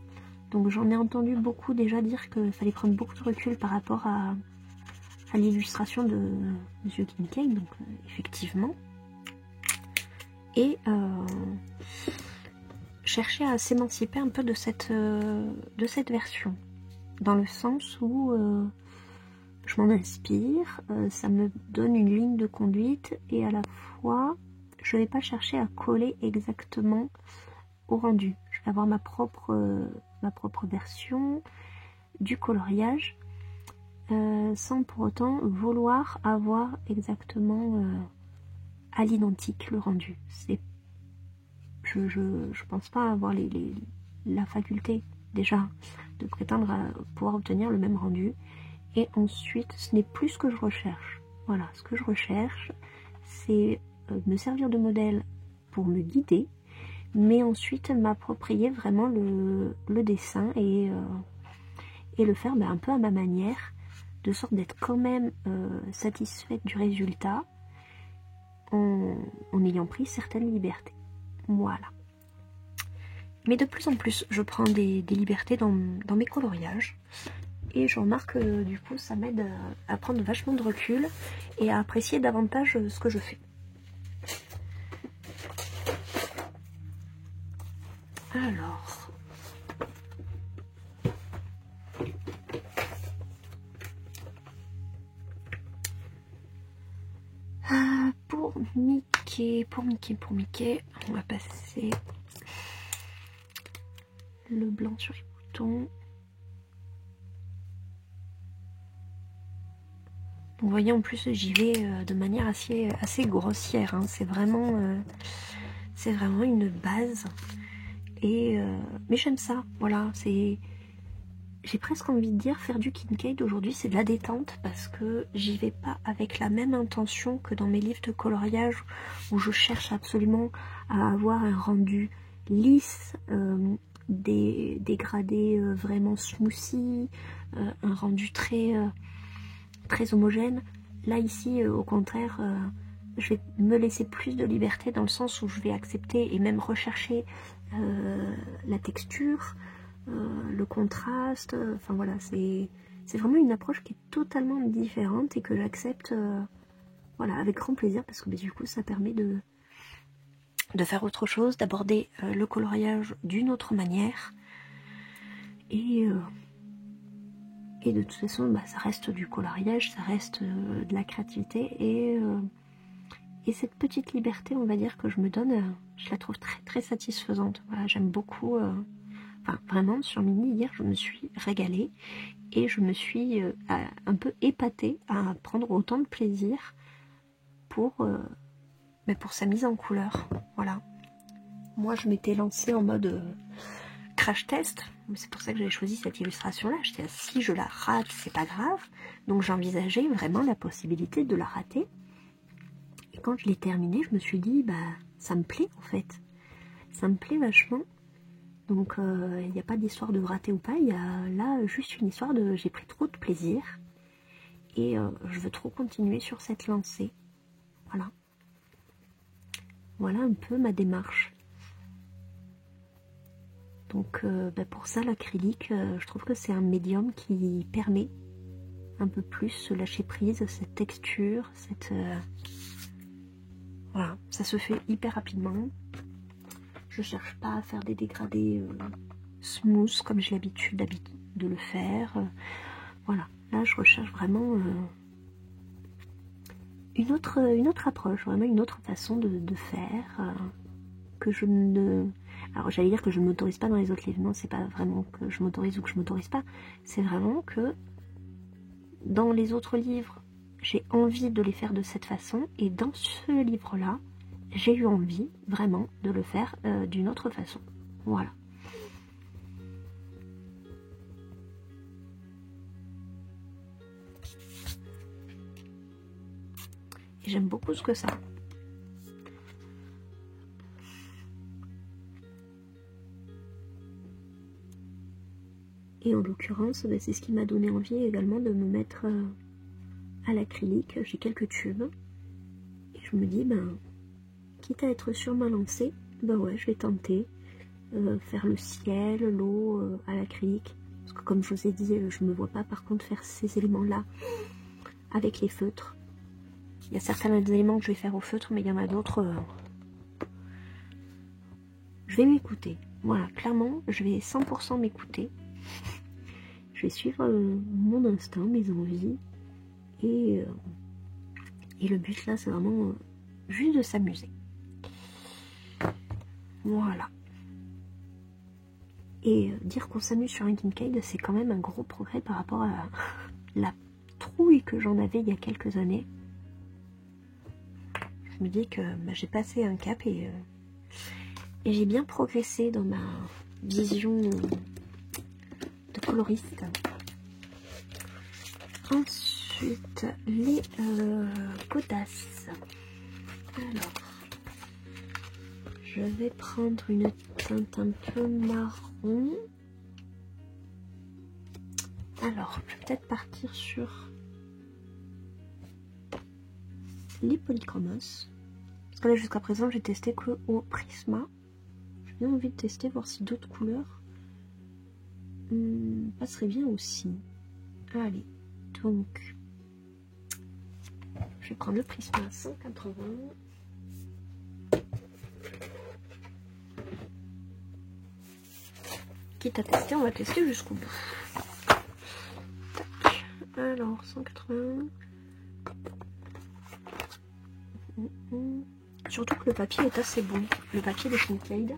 Donc j'en ai entendu beaucoup déjà dire qu'il fallait prendre beaucoup de recul par rapport à l'illustration de Monsieur Kincaid, donc effectivement. Et chercher à s'émanciper un peu de cette version, dans le sens où je m'en inspire, ça me donne une ligne de conduite et à la fois je vais pas chercher à coller exactement au rendu. Je vais avoir ma propre version du coloriage sans pour autant vouloir avoir exactement à l'identique le rendu. C'est je pense pas avoir la faculté déjà de prétendre à pouvoir obtenir le même rendu. Et ensuite, ce n'est plus ce que je recherche. Voilà, ce que je recherche, c'est me servir de modèle pour me guider, mais ensuite m'approprier vraiment le dessin et le faire un peu à ma manière, de sorte d'être quand même satisfaite du résultat en ayant pris certaines libertés. Voilà. Mais de plus en plus, je prends des libertés dans mes coloriages. Et je remarque que du coup, ça m'aide à prendre vachement de recul et à apprécier davantage ce que je fais. Alors... pour Mickey, on va passer le blanc sur les boutons. Vous voyez, en plus, j'y vais de manière assez grossière. Hein. C'est vraiment une base. Mais j'aime ça. Voilà, j'ai presque envie de dire faire du Kincaid aujourd'hui, c'est de la détente parce que j'y vais pas avec la même intention que dans mes livres de coloriage où je cherche absolument à avoir un rendu lisse, des dégradés vraiment smoothie, un rendu très homogène. Là ici au contraire je vais me laisser plus de liberté dans le sens où je vais accepter et même rechercher la texture, le contraste, enfin voilà, c'est vraiment une approche qui est totalement différente et que j'accepte voilà, avec grand plaisir parce que du coup ça permet de faire autre chose, d'aborder le coloriage d'une autre manière et de toute façon ça reste du coloriage, ça reste de la créativité et cette petite liberté, on va dire, que je me donne, je la trouve très très satisfaisante. Voilà, j'aime beaucoup, enfin vraiment sur Mini hier je me suis régalée et je me suis un peu épatée à prendre autant de plaisir pour sa mise en couleur. Voilà. Moi je m'étais lancée en mode crash test, c'est pour ça que j'avais choisi cette illustration là. J'étais si je la rate c'est pas grave, donc j'envisageais vraiment la possibilité de la rater. Et quand je l'ai terminée, je me suis dit ça me plaît en fait, ça me plaît vachement. Donc il n'y a pas d'histoire de rater ou pas, il y a là juste une histoire de j'ai pris trop de plaisir et je veux trop continuer sur cette lancée. Voilà. Voilà un peu ma démarche. Donc pour ça l'acrylique, je trouve que c'est un médium qui permet un peu plus ce lâcher prise, cette texture, voilà, ça se fait hyper rapidement. Je cherche pas à faire des dégradés smooth comme j'ai l'habitude de le faire. Voilà, là je recherche vraiment une autre approche, vraiment une autre façon de faire que je ne... Alors j'allais dire que je ne m'autorise pas dans les autres livres. Non, c'est pas vraiment que je m'autorise ou que je m'autorise pas. C'est vraiment que dans les autres livres, j'ai envie de les faire de cette façon. Et dans ce livre-là, j'ai eu envie vraiment de le faire d'une autre façon. Voilà. Et j'aime beaucoup ce que ça. Et en l'occurrence, c'est ce qui m'a donné envie également de me mettre à l'acrylique. J'ai quelques tubes. Et je me dis, quitte à être sur ma lancée, ouais, je vais tenter. Faire le ciel, l'eau à l'acrylique. Parce que comme je vous ai dit, je ne me vois pas par contre faire ces éléments-là avec les feutres. Il y a certains éléments que je vais faire au feutre, mais il y en a d'autres... Je vais m'écouter. Voilà, clairement, je vais 100% m'écouter. Je vais suivre mon instinct, mes envies. Et le but là, c'est vraiment juste de s'amuser. Voilà. Et dire qu'on s'amuse sur un Kincaid, c'est quand même un gros progrès par rapport à la trouille que j'en avais il y a quelques années. Je me dis que j'ai passé un cap et Et j'ai bien progressé dans ma vision de coloriste. Ensuite, les godasses. Alors, je vais prendre une teinte un peu marron. Alors, je vais peut-être partir sur les polychromos. Parce que là, jusqu'à présent, j'ai testé que au Prisma. J'ai bien envie de tester, voir si d'autres couleurs passeraient bien aussi. Allez, donc, je vais prendre le Prisma 180. Quitte à tester, on va tester jusqu'au bout. Tac. Alors, 180. Surtout que le papier est assez bon. Le papier de Kincaid.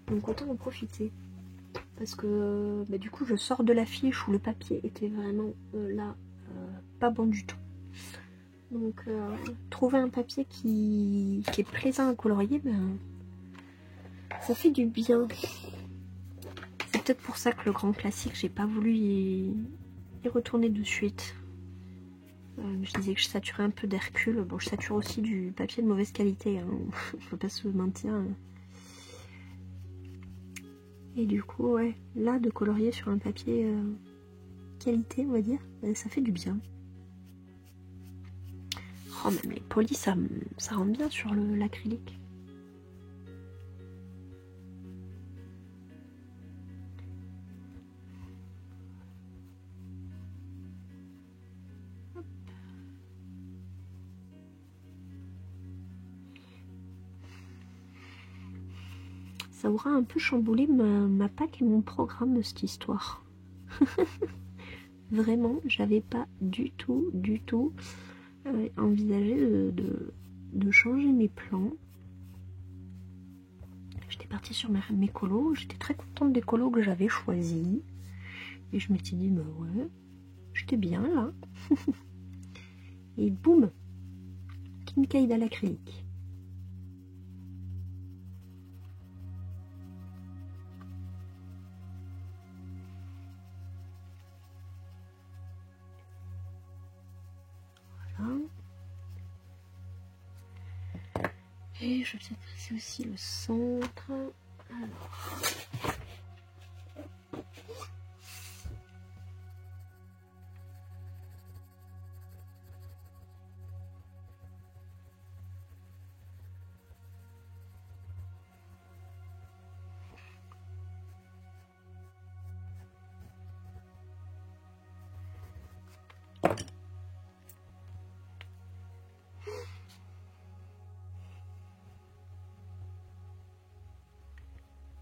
Donc autant en profiter. Parce que bah, du coup je sors de l'affiche où le papier était vraiment là, pas bon du tout. Donc trouver un papier qui est plaisant à colorier, ben, ça fait du bien. C'est peut-être pour ça que le grand classique, j'ai pas voulu y retourner de suite. Je disais que je saturais un peu d'Hercule. Bon, je sature aussi du papier de mauvaise qualité, hein. Faut pas se mentir. Et du coup, ouais, là, de colorier sur un papier qualité, on va dire, ça fait du bien. Oh, même les polis, ça rend bien sur l'acrylique. Ça aura un peu chamboulé ma pack et mon programme, cette histoire. Vraiment, j'avais pas du tout envisagé de changer mes plans. J'étais partie sur mes colos, j'étais très contente des colos que j'avais choisis. Et je m'étais dit, bah ouais, j'étais bien là. Et boum, Kincaid à l'acrylique. Et je vais peut-être presser aussi le centre. Alors.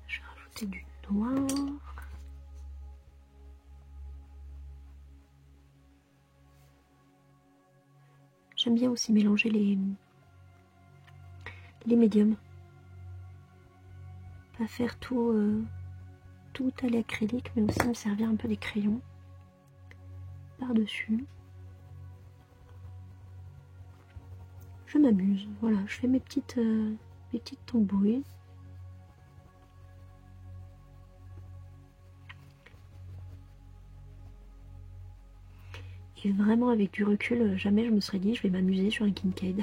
Je vais rajouter du noir. J'aime bien aussi mélanger les médiums. Pas faire tout à l'acrylique, mais aussi me servir un peu des crayons par-dessus. Je m'amuse, voilà, je fais mes petites tambouilles. Et vraiment, avec du recul, jamais je me serais dit je vais m'amuser sur un Kincaid.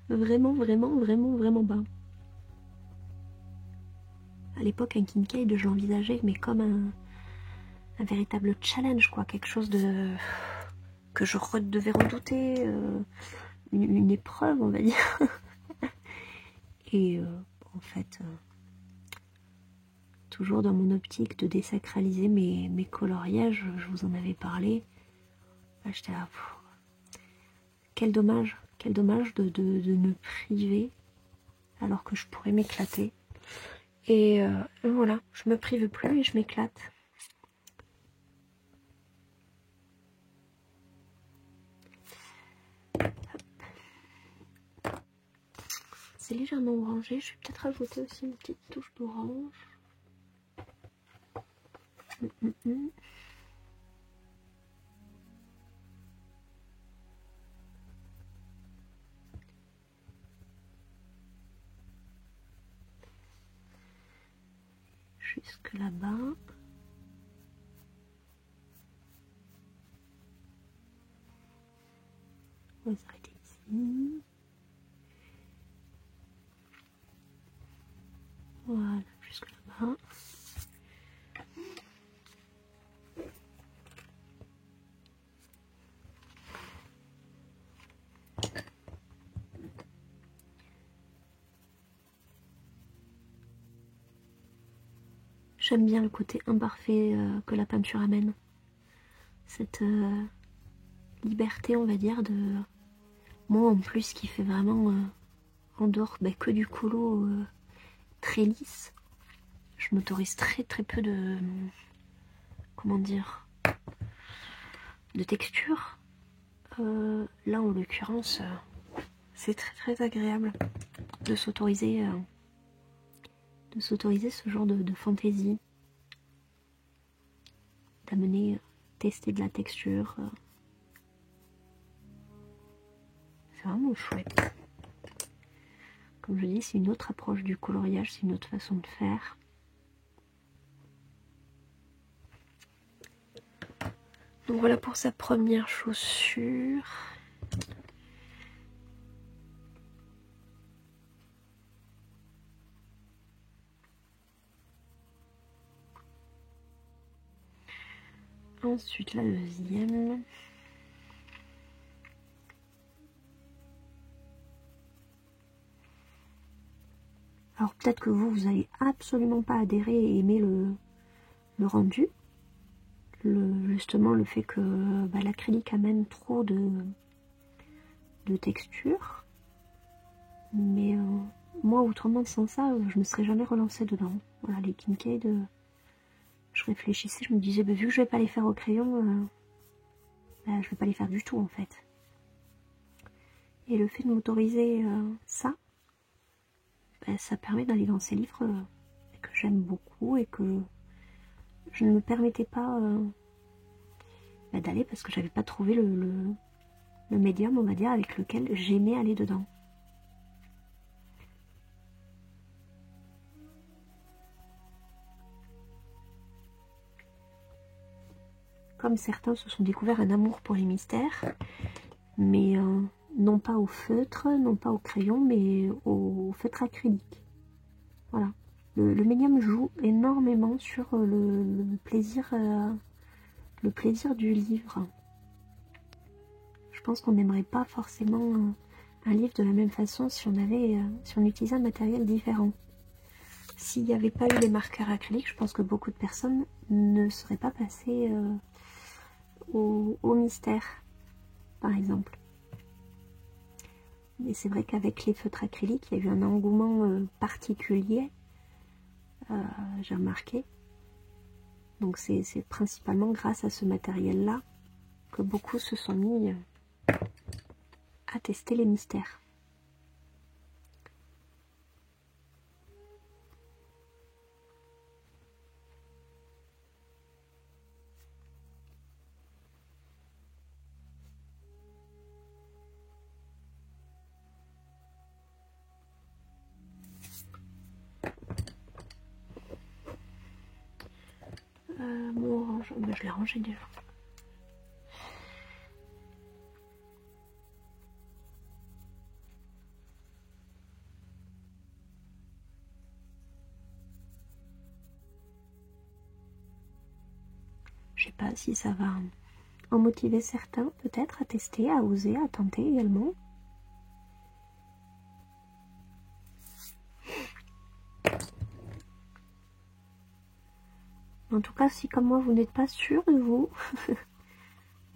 Vraiment bas. À l'époque, un Kincaid, je l'envisageais, mais comme un véritable challenge, quoi, quelque chose de que je devais redouter, une épreuve, on va dire. Et en fait, toujours dans mon optique de désacraliser mes coloriages, je vous en avais parlé. J'étais là, quel dommage de me priver alors que je pourrais m'éclater. Et voilà, je me prive plus et je m'éclate. C'est légèrement orangé, je vais peut-être rajouter aussi une petite touche d'orange. jusque là-bas. On va s'arrêter ici. Voilà, jusque là-bas. J'aime bien le côté imparfait que la peinture amène. Cette liberté, on va dire, de... Moi, en plus, qui fait vraiment, en dehors, que du colo très lisse, je m'autorise très très peu de... Comment dire, de texture. Là, en l'occurrence, c'est très très agréable de s'autoriser ce genre de fantaisie, d'amener, tester de la texture. C'est vraiment chouette. Comme je dis, c'est une autre approche du coloriage, c'est une autre façon de faire. Donc voilà pour sa première chaussure. Ensuite la deuxième. Alors peut-être que vous allez absolument pas adhérer et aimer le rendu. Justement le fait que l'acrylique amène trop de texture. Mais moi, autrement, sans ça, je ne me serais jamais relancée dedans. Voilà, les Kincaid, je réfléchissais, je me disais, vu que je vais pas les faire au crayon, je vais pas les faire du tout en fait. Et le fait de m'autoriser ça, ça permet d'aller dans ces livres que j'aime beaucoup et que je ne me permettais pas d'aller parce que j'avais pas trouvé le médium, on va dire, avec lequel j'aimais aller dedans. Comme certains se sont découverts un amour pour les mystères, mais non pas au feutre, non pas au crayon, mais au feutre acrylique. Voilà. Le médium joue énormément sur le plaisir du livre. Je pense qu'on n'aimerait pas forcément un livre de la même façon si on utilisait un matériel différent. S'il n'y avait pas eu les marqueurs acryliques, je pense que beaucoup de personnes ne seraient pas passées au mystère, par exemple. Et c'est vrai qu'avec les feutres acryliques, il y a eu un engouement particulier, j'ai remarqué. Donc c'est principalement grâce à ce matériel-là que beaucoup se sont mis à tester les mystères. Mon orange, je l'ai rangé déjà. Je sais pas si ça va en motiver certains, peut-être, à tester, à oser, à tenter également. En tout cas, si comme moi vous n'êtes pas sûr de vous,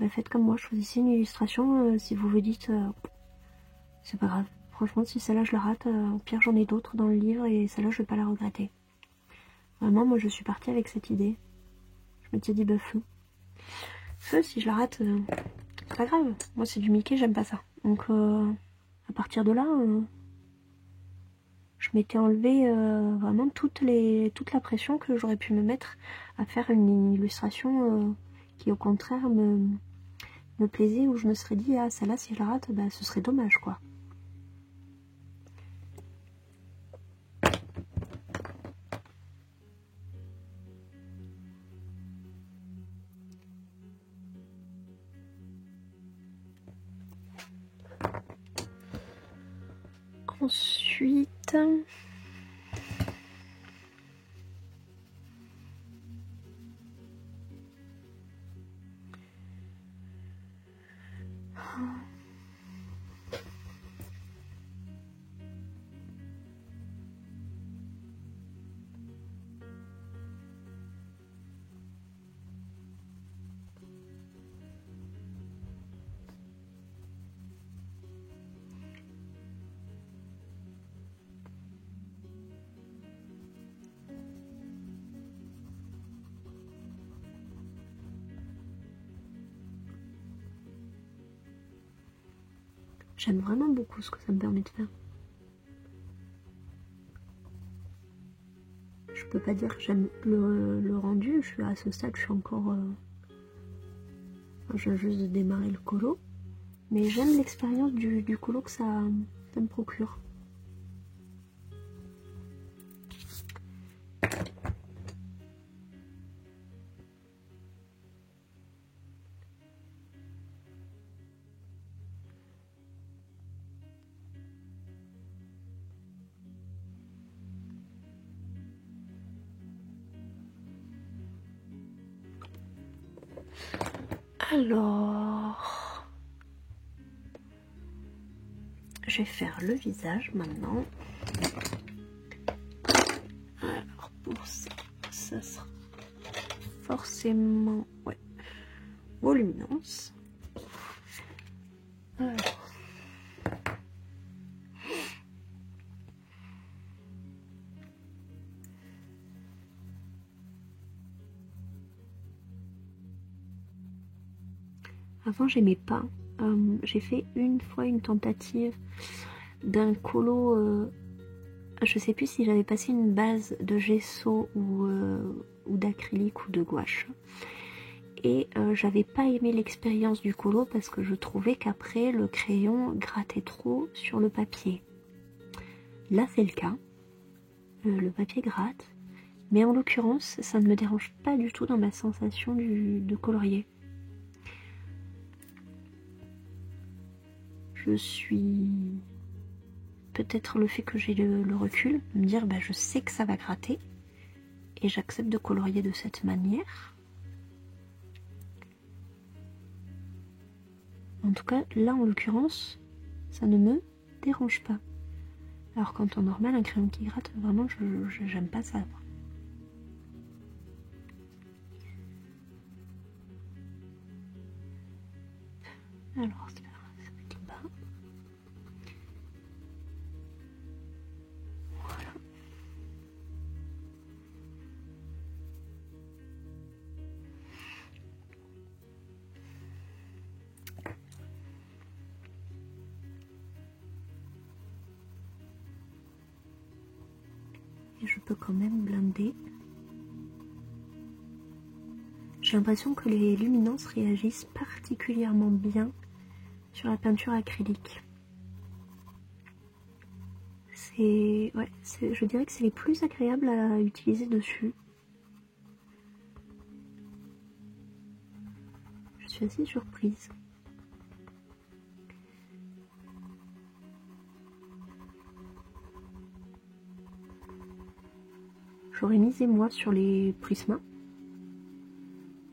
faites comme moi, choisissez une illustration. Si vous vous dites, c'est pas grave. Franchement, si celle-là je la rate, au pire j'en ai d'autres dans le livre et celle-là je vais pas la regretter. Vraiment, moi je suis partie avec cette idée. Je me suis dit, feu. Feu, si je la rate, c'est pas grave. Moi c'est du Mickey, j'aime pas ça. Donc à partir de là, je m'étais enlevé vraiment toute la pression que j'aurais pu me mettre à faire une illustration qui au contraire me plaisait, où je me serais dit, ah celle-là si je la rate, ce serait dommage quoi. Ensuite, j'aime vraiment beaucoup ce que ça me permet de faire. Je peux pas dire que j'aime le rendu, je suis à ce stade, je suis encore... je viens juste de démarrer le colo. Mais j'aime l'expérience du colo que ça me procure. Alors, je vais faire le visage maintenant. Alors pour ça, ça sera forcément voluminance. Alors. Avant j'aimais pas. J'ai fait une fois une tentative d'un colo. Je sais plus si j'avais passé une base de gesso ou d'acrylique ou de gouache. Et j'avais pas aimé l'expérience du colo parce que je trouvais qu'après le crayon grattait trop sur le papier. Là c'est le cas. Le papier gratte. Mais en l'occurrence ça ne me dérange pas du tout dans ma sensation de colorier. Je suis... Peut-être le fait que j'ai le recul, me dire je sais que ça va gratter et j'accepte de colorier de cette manière. En tout cas, là en l'occurrence, ça ne me dérange pas. Alors qu'en temps normal, un crayon qui gratte, vraiment, j'aime pas ça. Alors, c'est avec le bas. Voilà. Et je peux quand même blinder. J'ai l'impression que les luminances réagissent particulièrement bien sur la peinture acrylique. Je dirais que c'est les plus agréables à utiliser dessus. Je suis assez surprise. J'aurais misé moi sur les prismas.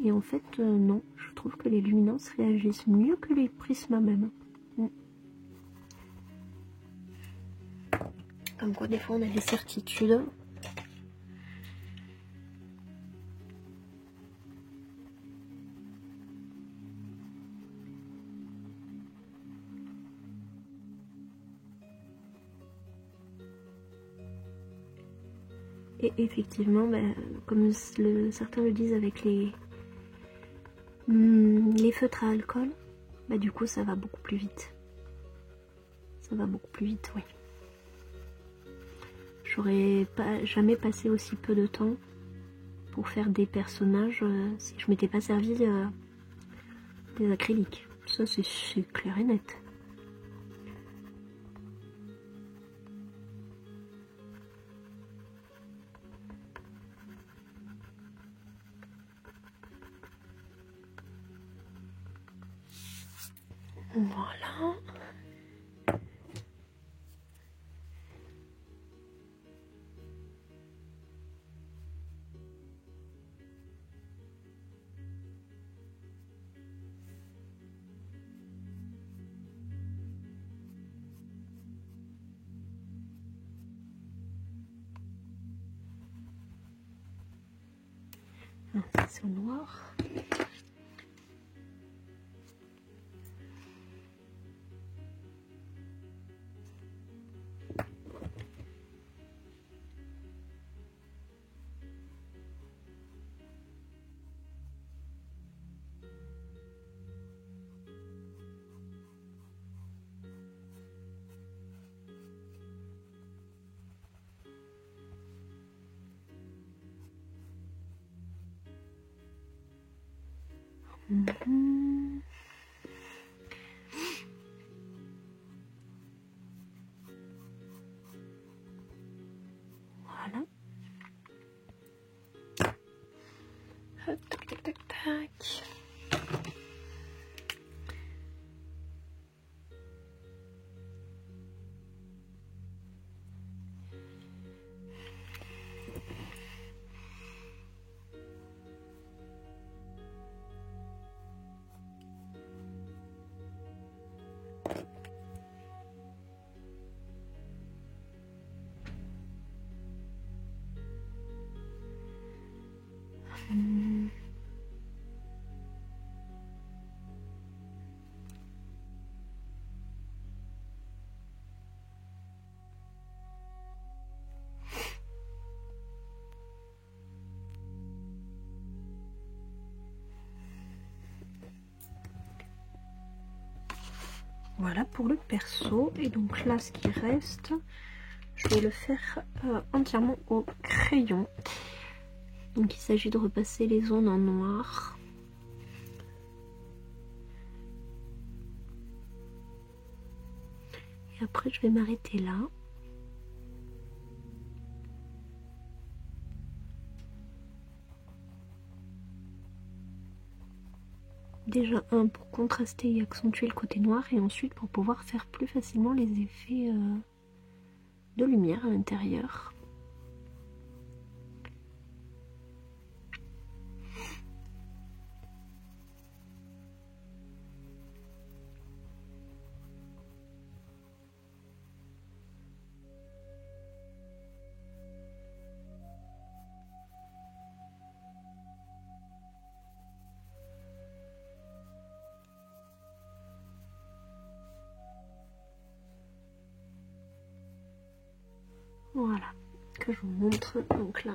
Et en fait, non, je trouve que les luminances réagissent mieux que les prismas même. Comme quoi, des fois, on a des certitudes. Et effectivement, comme certains le disent avec les feutres à alcool, du coup, ça va beaucoup plus vite. Ça va beaucoup plus vite, oui. J'aurais jamais passé aussi peu de temps pour faire des personnages si je m'étais pas servi des acryliques. Ça, c'est clair et net. Voilà. Ah, ça c'est au noir. Mhm. Voilà. Hop, tac, tac, tac, tac. Voilà pour le perso. Et donc là, ce qui reste, je vais le faire entièrement au crayon. Donc il s'agit de repasser les zones en noir. Et après, je vais m'arrêter là. Déjà un pour contraster et accentuer le côté noir, et ensuite pour pouvoir faire plus facilement les effets de lumière à l'intérieur. Voilà, que je vous montre. Donc là,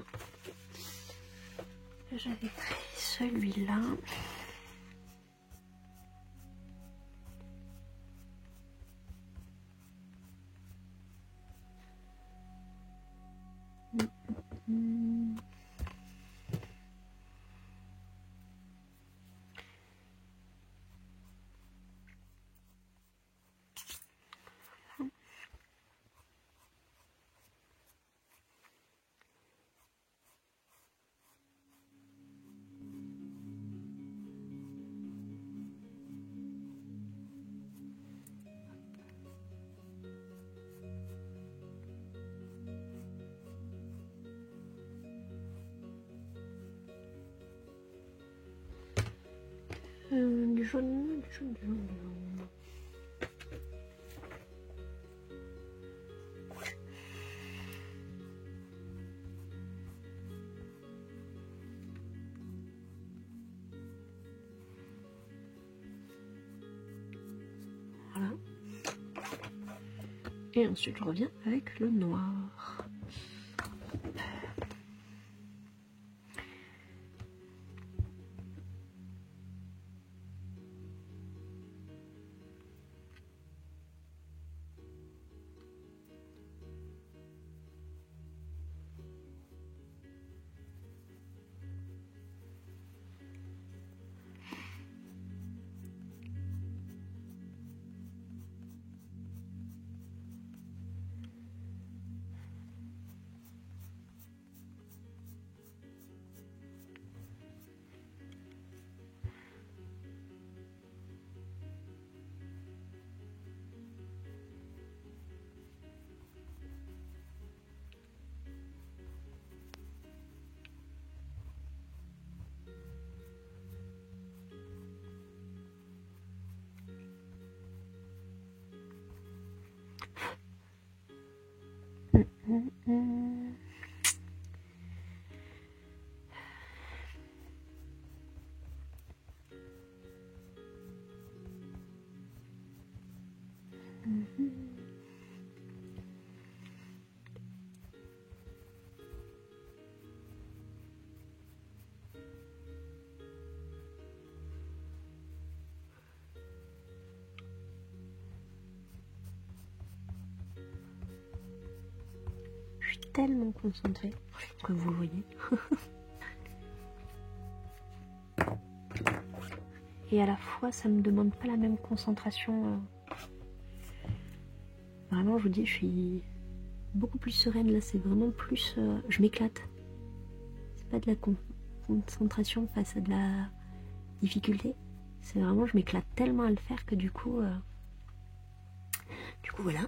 j'avais pris celui-là. Du jaune, du jaune, du jaune, du jaune. Voilà. Et ensuite, je reviens avec le noir. tellement concentrée, comme vous le voyez. Et à la fois, ça me demande pas la même concentration. Vraiment, je vous dis, je suis beaucoup plus sereine là. C'est vraiment plus, je m'éclate. C'est pas de la concentration face à de la difficulté. C'est vraiment, je m'éclate tellement à le faire que du coup voilà.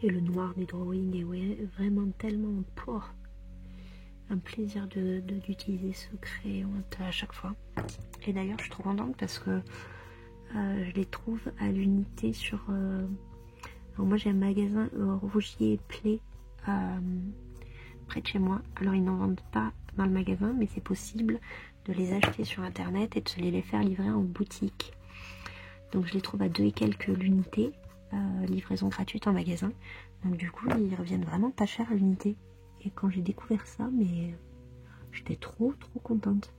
Et le noir des drawings est ouais, vraiment tellement pour un plaisir d'utiliser ce crayon à chaque fois. Et d'ailleurs je suis trop contente parce que je les trouve à l'unité sur... Alors moi j'ai un magasin Rougier Play près de chez moi. Alors ils n'en vendent pas dans le magasin mais c'est possible de les acheter sur internet et de se les faire livrer en boutique. Donc je les trouve à 2 et quelques l'unité. Livraison gratuite en magasin, donc du coup ils reviennent vraiment pas cher à l'unité. Et quand j'ai découvert ça, mais j'étais trop contente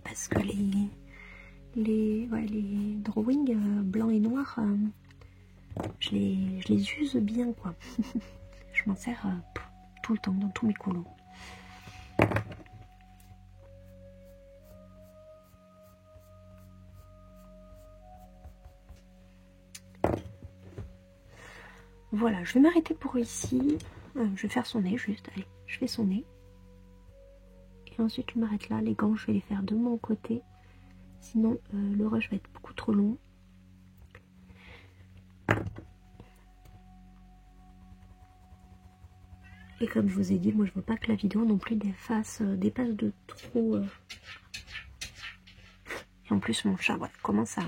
parce que les drawings blancs et noirs, je les use bien quoi. Je m'en sers tout le temps dans tous mes colos. Voilà, je vais m'arrêter pour ici. Je vais faire son nez juste. Allez, je fais son nez. Et ensuite je m'arrête là. Les gants, je vais les faire de mon côté. Sinon, le rush va être beaucoup trop long. Et comme je vous ai dit, moi je veux pas que la vidéo non plus dépasse de trop. Et en plus, mon chat voilà, commence à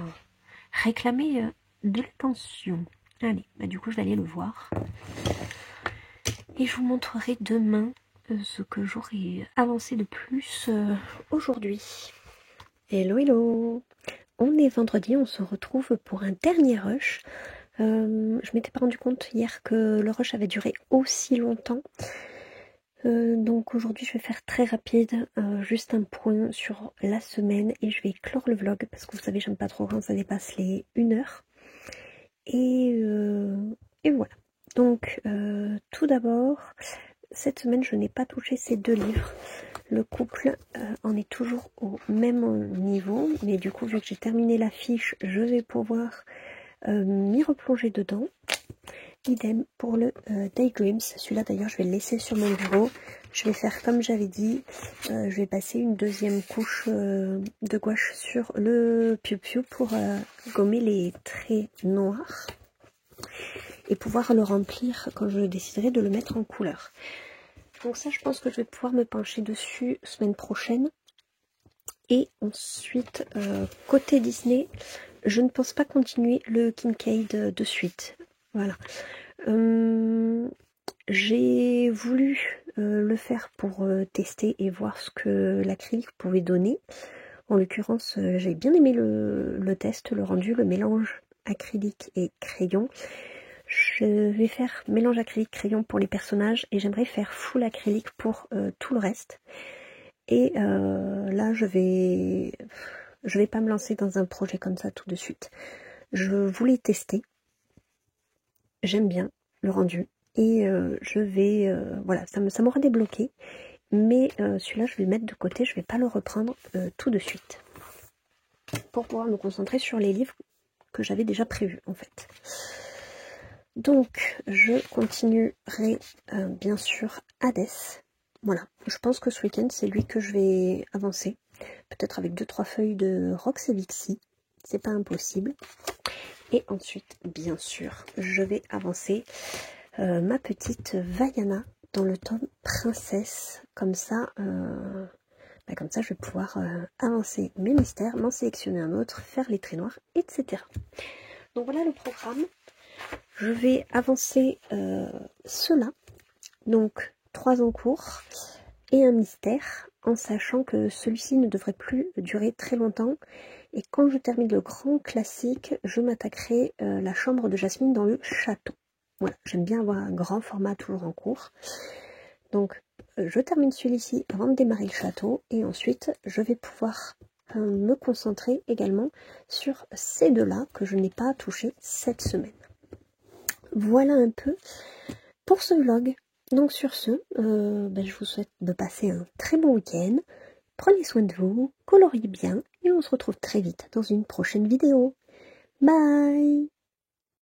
réclamer de l'attention. Allez, bah du coup je vais aller le voir. Et je vous montrerai demain ce que j'aurai avancé de plus aujourd'hui. Hello hello. On est vendredi, on se retrouve pour un dernier rush. Je m'étais pas rendu compte hier que le rush avait duré aussi longtemps. Donc aujourd'hui je vais faire très rapide, juste un point sur la semaine et je vais clore le vlog parce que vous savez j'aime pas trop quand ça dépasse les 1 heure. Et voilà. Donc tout d'abord, cette semaine je n'ai pas touché ces 2 livres. Le couple en est toujours au même niveau, mais du coup vu que j'ai terminé la fiche, je vais pouvoir m'y replonger dedans. Idem pour le Daydreams. Celui-là d'ailleurs je vais le laisser sur mon bureau. Je vais faire comme j'avais dit, je vais passer une deuxième couche de gouache sur le Piu Piu pour gommer les traits noirs et pouvoir le remplir quand je déciderai de le mettre en couleur. Donc ça je pense que je vais pouvoir me pencher dessus semaine prochaine. Et ensuite côté Disney, je ne pense pas continuer le Kincaid de suite. Voilà. J'ai voulu le faire pour tester et voir ce que l'acrylique pouvait donner. En l'occurrence, j'ai bien aimé le test, le rendu, le mélange acrylique et crayon. Je vais faire mélange acrylique-crayon pour les personnages et j'aimerais faire full acrylique pour tout le reste. Et là, je vais pas me lancer dans un projet comme ça tout de suite. Je voulais tester. J'aime bien le rendu. Et je vais... voilà, ça m'aura débloqué. Mais celui-là, je vais le mettre de côté. Je vais pas le reprendre tout de suite. Pour pouvoir me concentrer sur les livres que j'avais déjà prévus, en fait. Donc, je continuerai bien sûr Hades. Voilà, je pense que ce week-end, c'est lui que je vais avancer. Peut-être avec 2-3 feuilles de Rox et Vixie. C'est pas impossible. Et ensuite, bien sûr, je vais avancer ma petite Vaiana dans le tome Princesse. Comme ça, je vais pouvoir avancer mes mystères, m'en sélectionner un autre, faire les traits noirs, etc. Donc voilà le programme. Je vais avancer cela. Donc 3 en cours et un mystère, en sachant que celui-ci ne devrait plus durer très longtemps. Et quand je termine le grand classique, je m'attaquerai la chambre de Jasmine dans le château. Voilà, j'aime bien avoir un grand format toujours en cours. Donc, je termine celui-ci avant de démarrer le château. Et ensuite, je vais pouvoir me concentrer également sur ces deux-là que je n'ai pas touché cette semaine. Voilà un peu pour ce vlog. Donc sur ce, je vous souhaite de passer un très bon week-end. Prenez soin de vous, coloriez bien et on se retrouve très vite dans une prochaine vidéo. Bye!